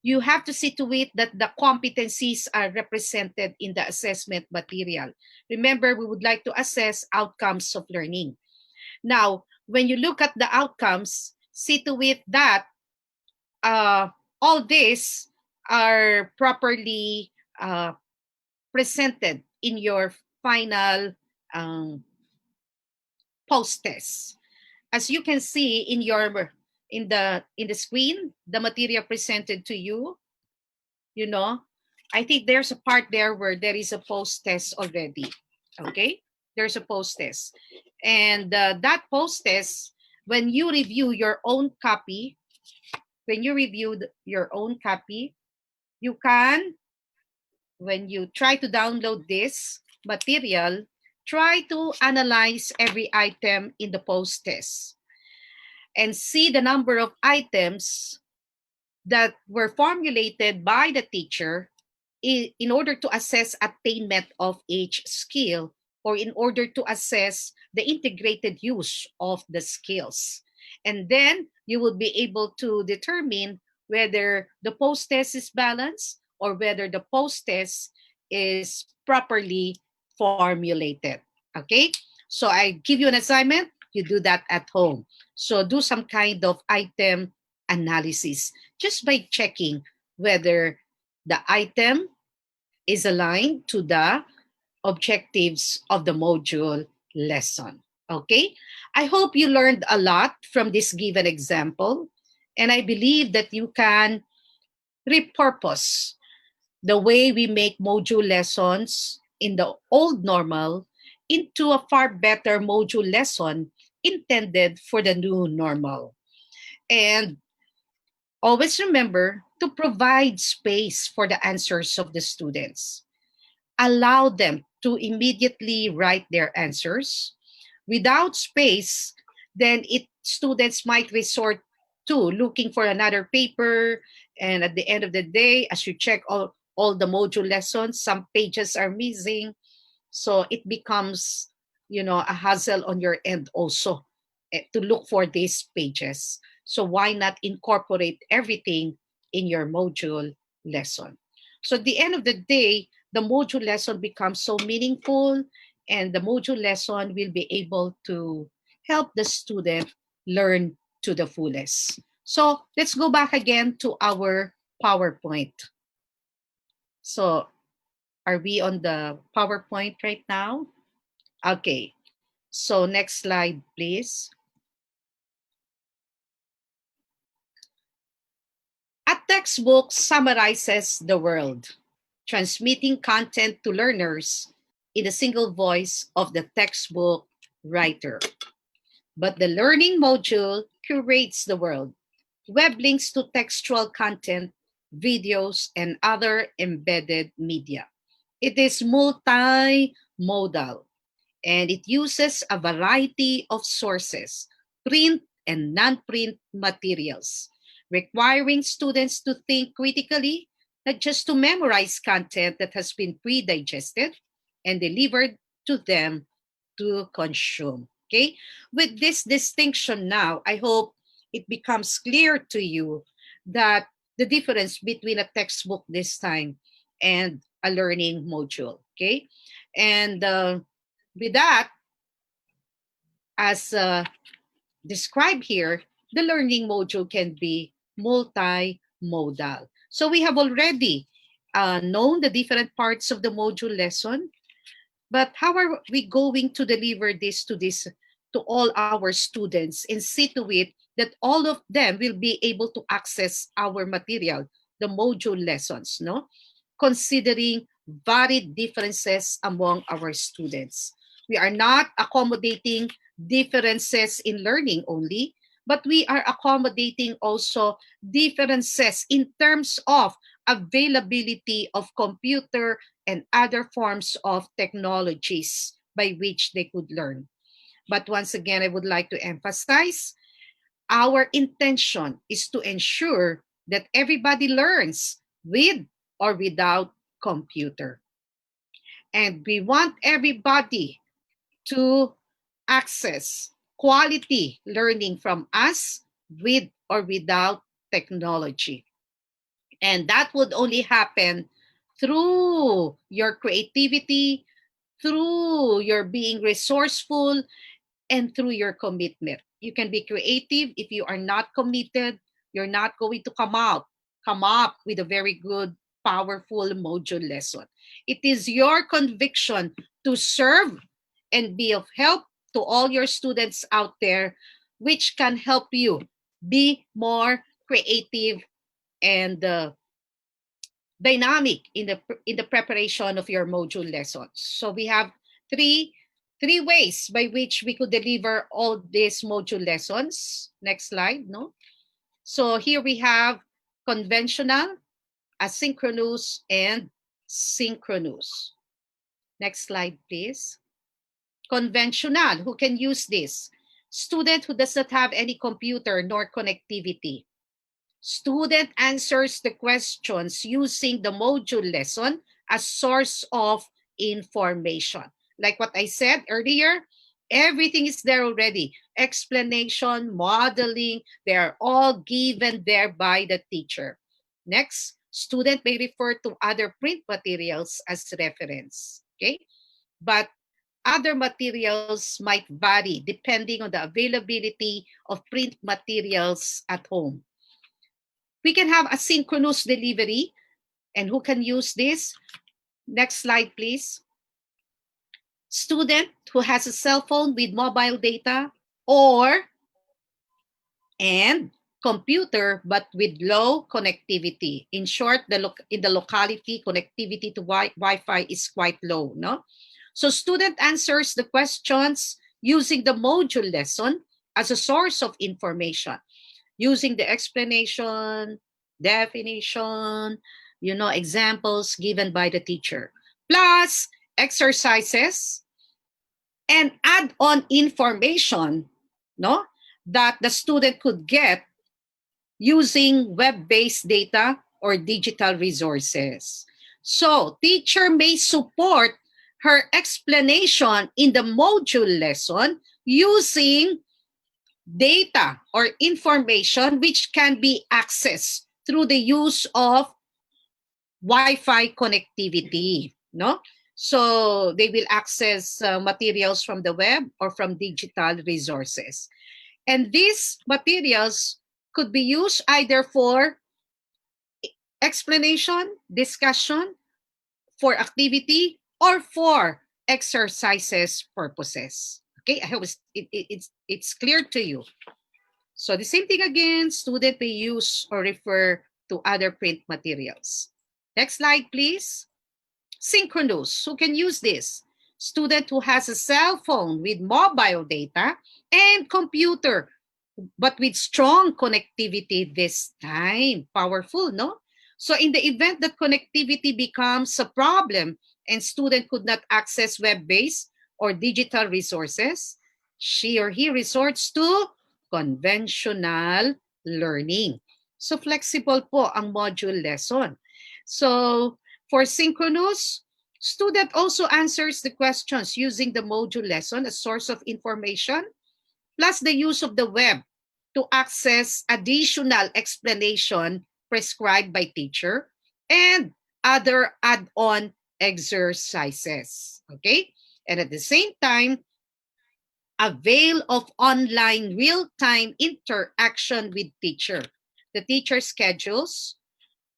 You have to see to it that the competencies are represented in the assessment material. Remember, we would like to assess outcomes of learning. Now, when you look at the outcomes, see to it that uh, all these are properly presented in your final um, post test. As you can see in the screen, the material presented to you, you know, I think there's a part there where there is a post test already. Okay, there's a post test, and that post test, when you review your own copy, your own copy, you can, when you try to download this material, try to analyze every item in the post test and see the number of items that were formulated by the teacher in order to assess attainment of each skill, or in order to assess the integrated use of the skills. And then you will be able to determine whether the post test is balanced or whether the post test is properly formulated. Okay? So I give you an assignment, you do that at home. So do some kind of item analysis just by checking whether the item is aligned to the objectives of the module lesson. Okay? I hope you learned a lot from this given example, and I believe that you can repurpose the way we make module lessons in the old normal into a far better module lesson intended for the new normal. And always remember to provide space for the answers of the students. Allow them to immediately write their answers. Without space, then students might resort to looking for another paper. And at the end of the day, as you check all the module lessons, some pages are missing. So it becomes, a hassle on your end also to look for these pages. So why not incorporate everything in your module lesson? So at the end of the day, the module lesson becomes so meaningful, and the module lesson will be able to help the student learn to the fullest. So let's go back again to our PowerPoint. So are we on the PowerPoint right now? Okay. So next slide, please. A textbook summarizes the world, transmitting content to learners in the single voice of the textbook writer. But the learning module curates the world, web links to textual content, videos, and other embedded media. It is multimodal, and it uses a variety of sources, print and non-print materials, requiring students to think critically, not just to memorize content that has been pre-digested and delivered to them to consume. Okay? With this distinction now, I hope it becomes clear to you that the difference between a textbook this time and a learning module. Okay? And with that, as described here, the learning module can be multimodal. So we have already known the different parts of the module lesson, but how are we going to deliver this to all our students and see to it that all of them will be able to access our material, the module lessons, no? Considering varied differences among our students. We are not accommodating differences in learning only, but we are accommodating also differences in terms of availability of computer and other forms of technologies by which they could learn. But once again, I would like to emphasize our intention is to ensure that everybody learns with or without computer. And we want everybody to access quality learning from us with or without technology. And that would only happen through your creativity, through your being resourceful, and through your commitment. You can be creative. If you are not committed, you're not going to come up with a very good, powerful module lesson. It is your conviction to serve and be of help to all your students out there, which can help you be more creative and dynamic in the preparation of your module lessons. So we have three ways by which we could deliver all these module lessons. Next slide, no? So here we have conventional, asynchronous, and synchronous. Next slide, please. Conventional, who can use this? Student who does not have any computer nor connectivity. Student answers the questions using the module lesson as source of information. Like what I said earlier, everything is there already. Explanation, modeling, they are all given there by the teacher. Next, student may refer to other print materials as reference. Okay? But other materials might vary depending on the availability of print materials at home. We can have asynchronous delivery. And who can use this? Next slide, please. Student who has a cell phone with mobile data and computer but with low connectivity. In short, in the locality, connectivity to Wi-Fi is quite low, no? So student answers the questions using the module lesson as a source of information, using the explanation, definition, examples given by the teacher, plus exercises and add-on information, no, that the student could get using web-based data or digital resources. So teacher may support her explanation in the module lesson using data or information which can be accessed through the use of Wi-Fi connectivity, no? So they will access materials from the web or from digital resources. And these materials could be used either for explanation, discussion, for activity, or for exercises purposes. Okay, I hope it's clear to you. So the same thing again, student may use or refer to other print materials. Next slide, please. Synchronous, who can use this? Student who has a cell phone with mobile data and computer, but with strong connectivity this time. Powerful, no? So in the event that connectivity becomes a problem and student could not access web-based or digital resources, she or he resorts to conventional learning. So flexible po ang module lesson. So for synchronous, student also answers the questions using the module lesson as source of information, plus the use of the web to access additional explanation prescribed by teacher and other add-on exercises. Okay? And at the same time, avail of online real-time interaction with teacher. The teacher schedules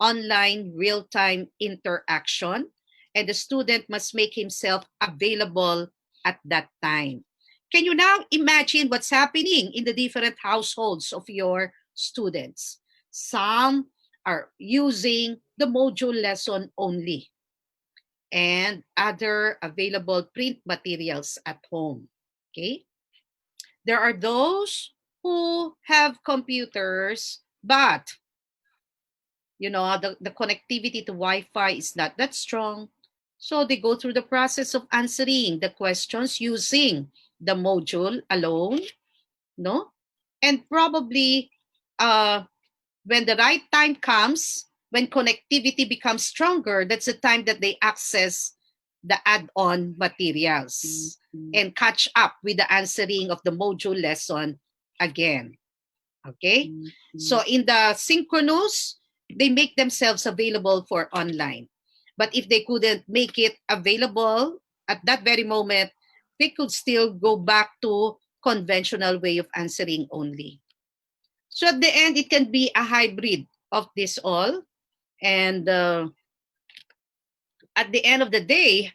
online real-time interaction, and the student must make himself available at that time. Can you now imagine what's happening in the different households of your students? Some are using the module lesson only and other available print materials at home. Okay? There are those who have computers, but the connectivity to Wi-Fi is not that strong. So they go through the process of answering the questions using the module alone, no? And probably when the right time comes, when connectivity becomes stronger, that's the time that they access the add-on materials and catch up with the answering of the module lesson again. Okay? So in the synchronous, they make themselves available for online. But if they couldn't make it available at that very moment, they could still go back to conventional way of answering only. So at the end, it can be a hybrid of this all. And at the end of the day,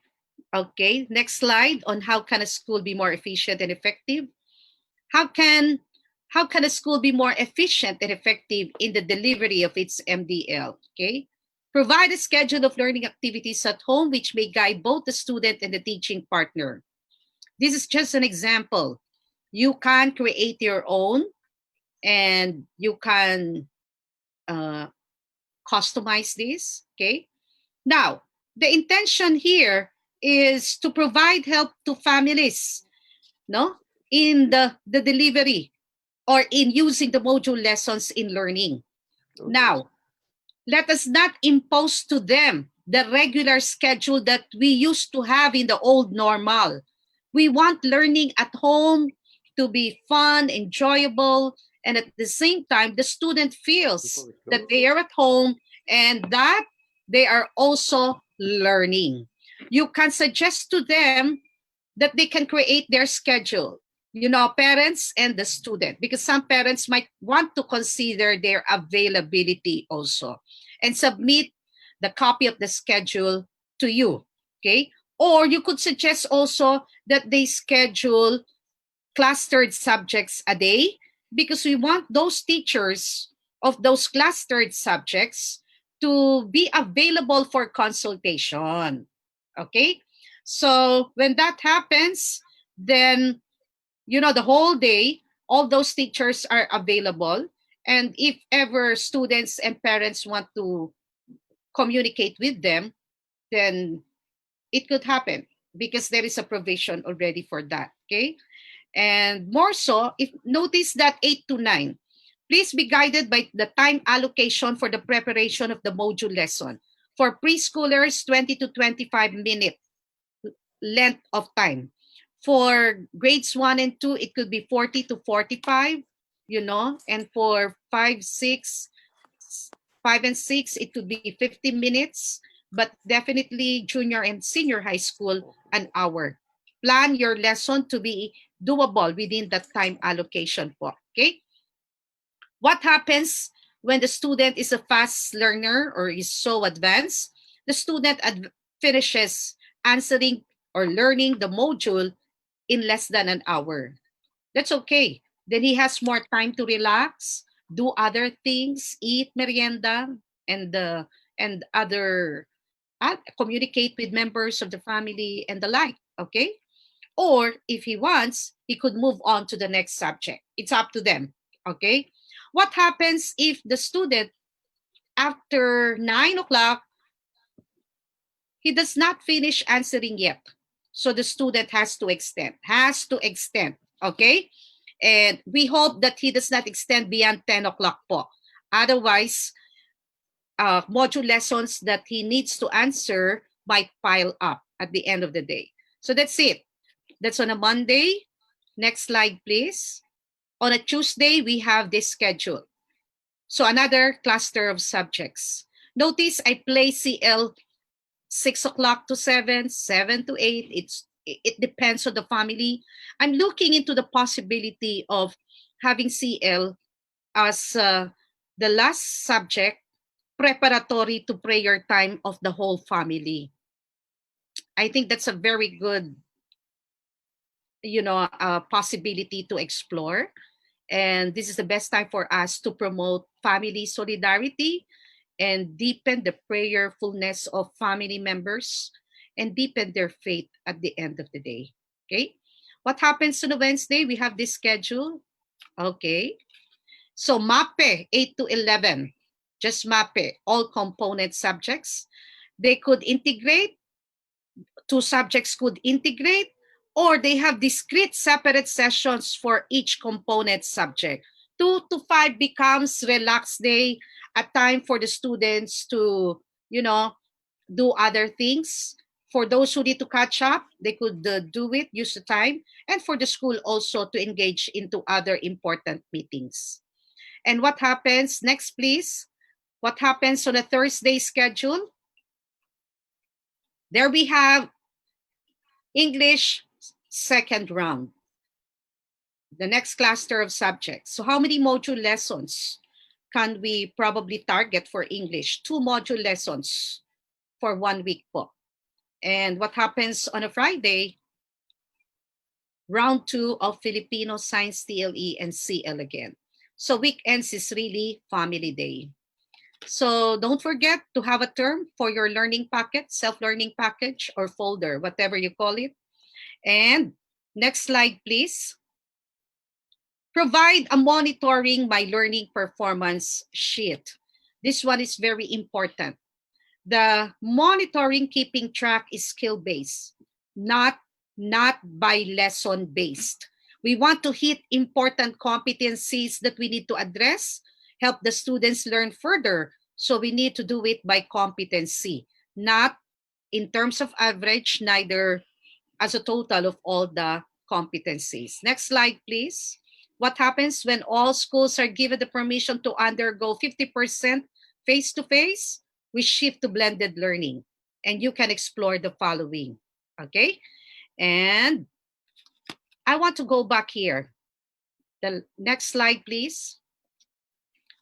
okay, next slide on how can a school be more efficient and effective. How can a school be more efficient and effective in the delivery of its MDL? Okay, provide a schedule of learning activities at home which may guide both the student and the teaching partner. This is just an example. You can create your own, and you can customize this. Okay, now the intention here is to provide help to families, no, in the delivery or in using the module lessons in learning. Okay. Now, let us not impose to them the regular schedule that we used to have in the old normal. We want learning at home to be fun, enjoyable, and at the same time, the student feels that they are at home and that they are also learning. You can suggest to them that they can create their schedule, parents and the student, because some parents might want to consider their availability also and submit the copy of the schedule to you. Okay. Or you could suggest also that they schedule clustered subjects a day, because we want those teachers of those clustered subjects to be available for consultation. Okay. So when that happens, then the whole day, all those teachers are available. And if ever students and parents want to communicate with them, then it could happen because there is a provision already for that. Okay. And more so, if notice that 8 to 9, please be guided by the time allocation for the preparation of the module lesson. For preschoolers, 20 to 25 minute length of time. For grades 1 and 2, it could be 40 to 45, and for 5 and 6, it could be 50 minutes, but definitely junior and senior high school, an hour. Plan your lesson to be doable within that time allocation po. Okay? What happens when the student is a fast learner or is so advanced? The student finishes answering or learning the module in less than an hour. That's okay. Then he has more time to relax, do other things, eat merienda, and other communicate with members of the family and the like. Okay. Or if he wants, he could move on to the next subject. It's up to them. Okay. What happens if the student, after 9 o'clock, he does not finish answering yet? So the student has to extend. Okay. And we hope that he does not extend beyond 10 o'clock po. Otherwise, module lessons that he needs to answer might pile up at the end of the day. So that's it. That's on a Monday. Next slide, please. On a Tuesday, we have this schedule. So another cluster of subjects. Notice I place CL 6 o'clock to 7, 7 to 8. It depends on the family. I'm looking into the possibility of having CL as the last subject preparatory to prayer time of the whole family. I think that's a very good possibility to explore. And this is the best time for us to promote family solidarity and deepen the prayerfulness of family members and deepen their faith at the end of the day. Okay. What happens on a Wednesday? We have this schedule. Okay. So MAPE 8 to 11, just MAPE, all component subjects. They could integrate, two subjects could integrate, or they have discrete separate sessions for each component subject. 2 to 5 becomes relaxed day, a time for the students to, do other things. For those who need to catch up, they could do it, use the time, and for the school also to engage into other important meetings. And what happens next, please? What happens on a Thursday schedule? There we have English second round, the next cluster of subjects. So how many module lessons can we probably target for English? 2 module lessons for 1 week po. And what happens on a Friday? Round 2 of Filipino Science TLE and CL again. So weekends is really family day. So don't forget to have a term for your learning packet, self-learning package or folder, whatever you call it. And next slide, please. Provide a monitoring my learning performance sheet. This one is very important. The monitoring keeping track is skill-based, not by lesson-based. We want to hit important competencies that we need to address, help the students learn further. So we need to do it by competency, not in terms of average, neither as a total of all the competencies. Next slide, please. What happens when all schools are given the permission to undergo 50% face-to-face? We shift to blended learning, and you can explore the following, okay? And I want to go back here. The next slide, please.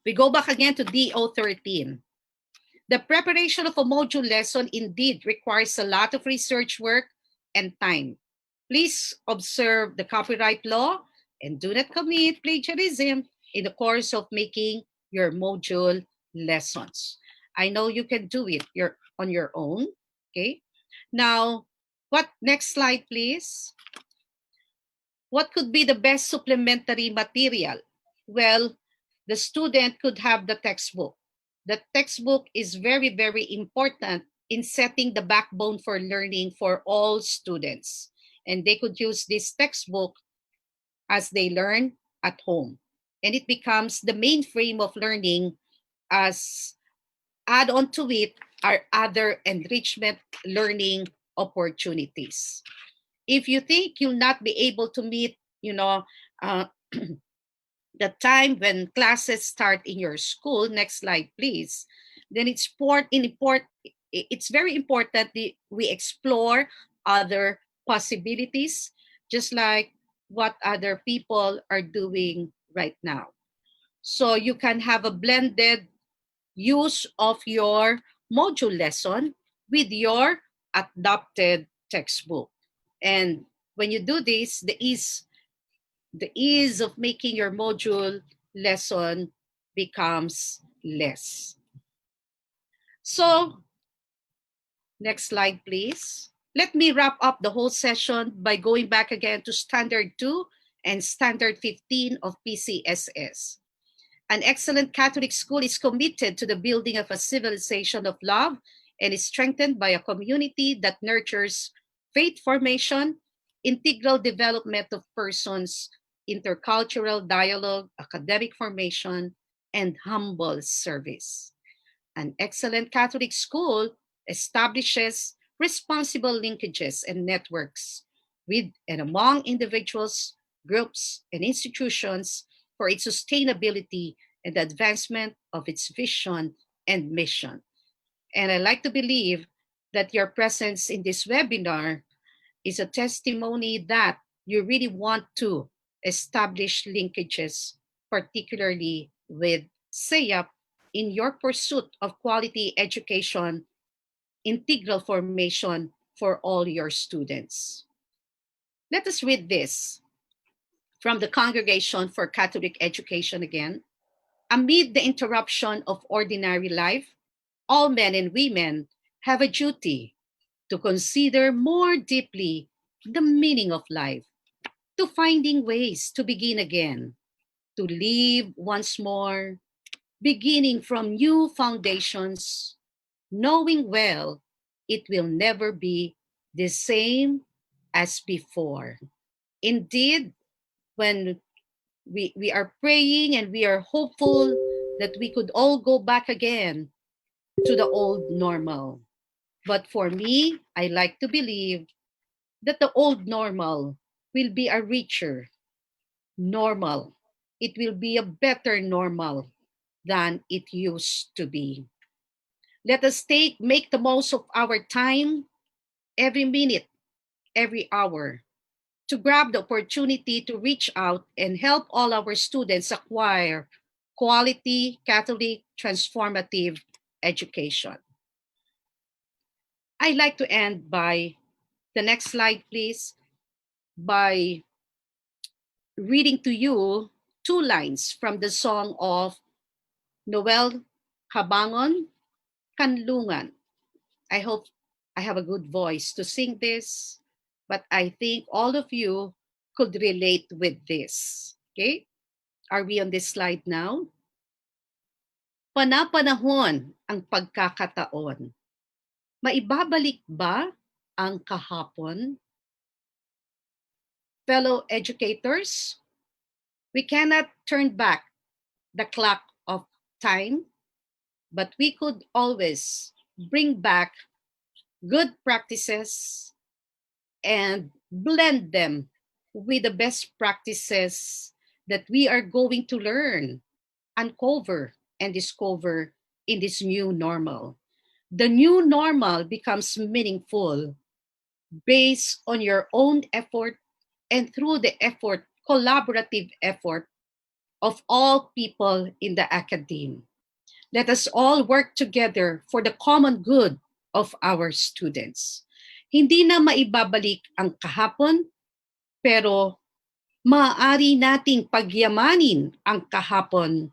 We go back again to DO13. The preparation of a module lesson indeed requires a lot of research work and time. Please observe the copyright law and do not commit plagiarism in the course of making your module lessons. I know you can do it on your own, okay? Now, next slide, please. What could be the best supplementary material? Well, the student could have the textbook. The textbook is very, very important in setting the backbone for learning for all students. And they could use this textbook as they learn at home. And it becomes the main frame of learning, as add on to it are other enrichment learning opportunities. If you think you'll not be able to meet, the time when classes start in your school, next slide, please, then it's very important that we explore other possibilities, just like what other people are doing right now. So you can have a blended use of your module lesson with your adopted textbook. And when you do this, the ease of making your module lesson becomes less. So, next slide, please. Let me wrap up the whole session by going back again to Standard 2 and Standard 15 of PCSS. An excellent Catholic school is committed to the building of a civilization of love and is strengthened by a community that nurtures faith formation, integral development of persons, intercultural dialogue, academic formation, and humble service. An excellent Catholic school establishes responsible linkages and networks with and among individuals, groups, and institutions for its sustainability and the advancement of its vision and mission. And I like to believe that your presence in this webinar is a testimony that you really want to establish linkages, particularly with SEAP, in your pursuit of quality education, integral formation for all your students. Let us read this from the Congregation for Catholic Education again. Amid the interruption of ordinary life, all men and women have a duty to consider more deeply the meaning of life, to finding ways to begin again, to live once more, beginning from new foundations, knowing well it will never be the same as before. Indeed, when we are praying and we are hopeful that we could all go back again to the old normal. But for me, I like to believe that the old normal will be a richer normal. It will be a better normal than it used to be. Let us make the most of our time, every minute, every hour, to grab the opportunity to reach out and help all our students acquire quality Catholic transformative education. I'd like to end by the next slide, please, by reading to you two lines from the song of Noel Cabangon, Kanlungan. I hope I have a good voice to sing this, but I think all of you could relate with this. Okay? Are we on this slide now? Panapanahon ang pagkakataon. Maibabalik ba ang kahapon? Fellow educators, we cannot turn back the clock of time, but we could always bring back good practices and blend them with the best practices that we are going to learn, uncover, and discover in this new normal. The new normal becomes meaningful based on your own effort and through the effort, collaborative effort of all people in the academe. Let us all work together for the common good of our students. Hindi na maibabalik ang kahapon, pero maaari nating pagyamanin ang kahapon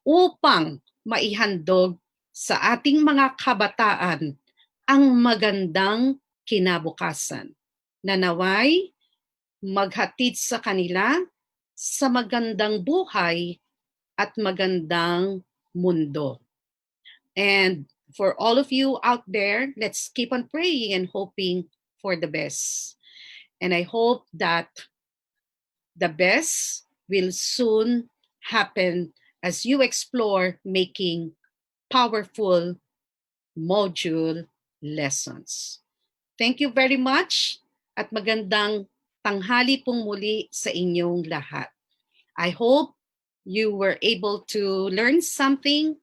upang maihandog sa ating mga kabataan ang magandang kinabukasan na naway maghatid sa kanila sa magandang buhay at magandang mundo. And for all of you out there, let's keep on praying and hoping for the best. And I hope that the best will soon happen as you explore making powerful module lessons. Thank you very much at magandang tanghali pong muli sa inyong lahat. I hope you were able to learn something,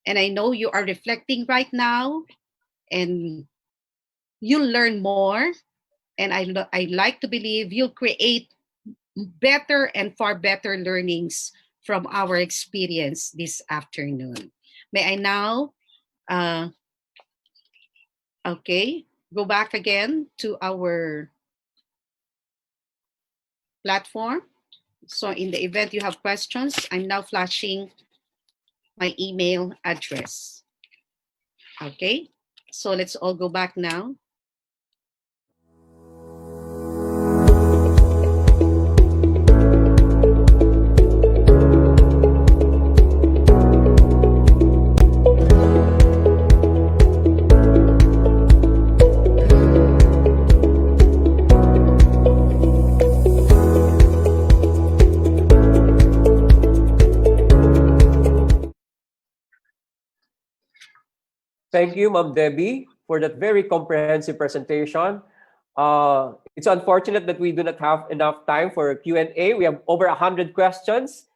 and I know you are reflecting right now and you'll learn more, and I like to believe you'll create better and far better learnings from our experience this afternoon. May I now go back again to our platform. So in the event you have questions, I'm now flashing my email address. Okay, so let's all go back now. Thank you, Ma'am Debbie, for that very comprehensive presentation. It's unfortunate that we do not have enough time for Q&A. We have over 100 questions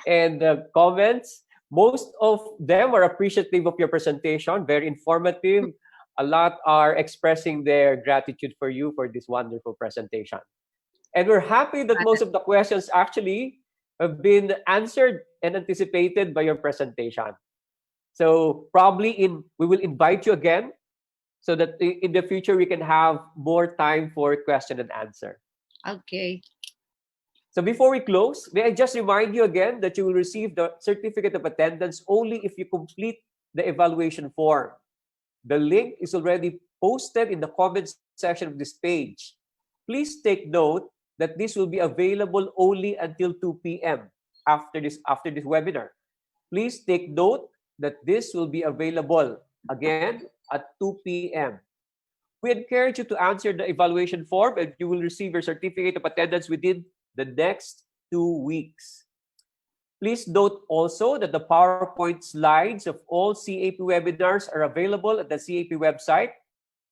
and comments. Most of them are appreciative of your presentation, very informative. A lot are expressing their gratitude for you for this wonderful presentation. And we're happy that most of the questions actually have been answered and anticipated by your presentation. So probably we will invite you again so that in the future we can have more time for question and answer. Okay. So before we close, may I just remind you again that you will receive the certificate of attendance only if you complete the evaluation form. The link is already posted in the comment section of this page. Please take note that this will be available only until 2 p.m. after this webinar. Please take note that this will be available again at 2 p.m. We encourage you to answer the evaluation form and you will receive your certificate of attendance within the next 2 weeks. Please note also that the PowerPoint slides of all CAP webinars are available at the CAP website,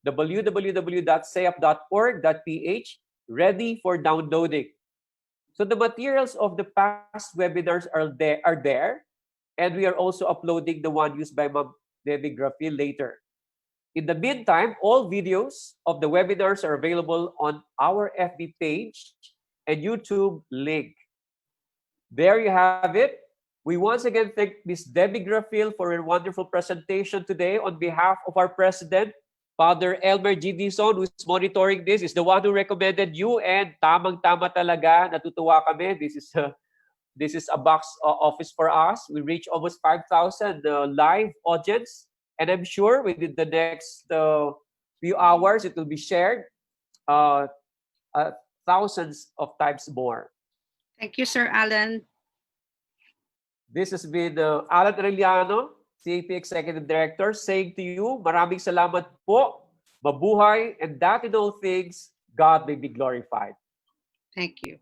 www.sayap.org.ph, ready for downloading. So the materials of the past webinars are there, and we are also uploading the one used by Ma'am Debbie Grafil later. In the meantime, all videos of the webinars are available on our FB page and YouTube link. There you have it. We once again thank Ms. Debbie Grafil for her wonderful presentation today on behalf of our president, Father Elmer G. Dizon, who is monitoring this, is the one who recommended you, and tamang-tama talaga, natutuwa kami. This is a box office for us. We reach almost 5,000 live audience, and I'm sure within the next few hours, it will be shared thousands of times more. Thank you, Sir Allan. This has been Allan Arellano, CAP Executive Director, saying to you, maraming salamat po, mabuhay, and that in all things, God may be glorified. Thank you.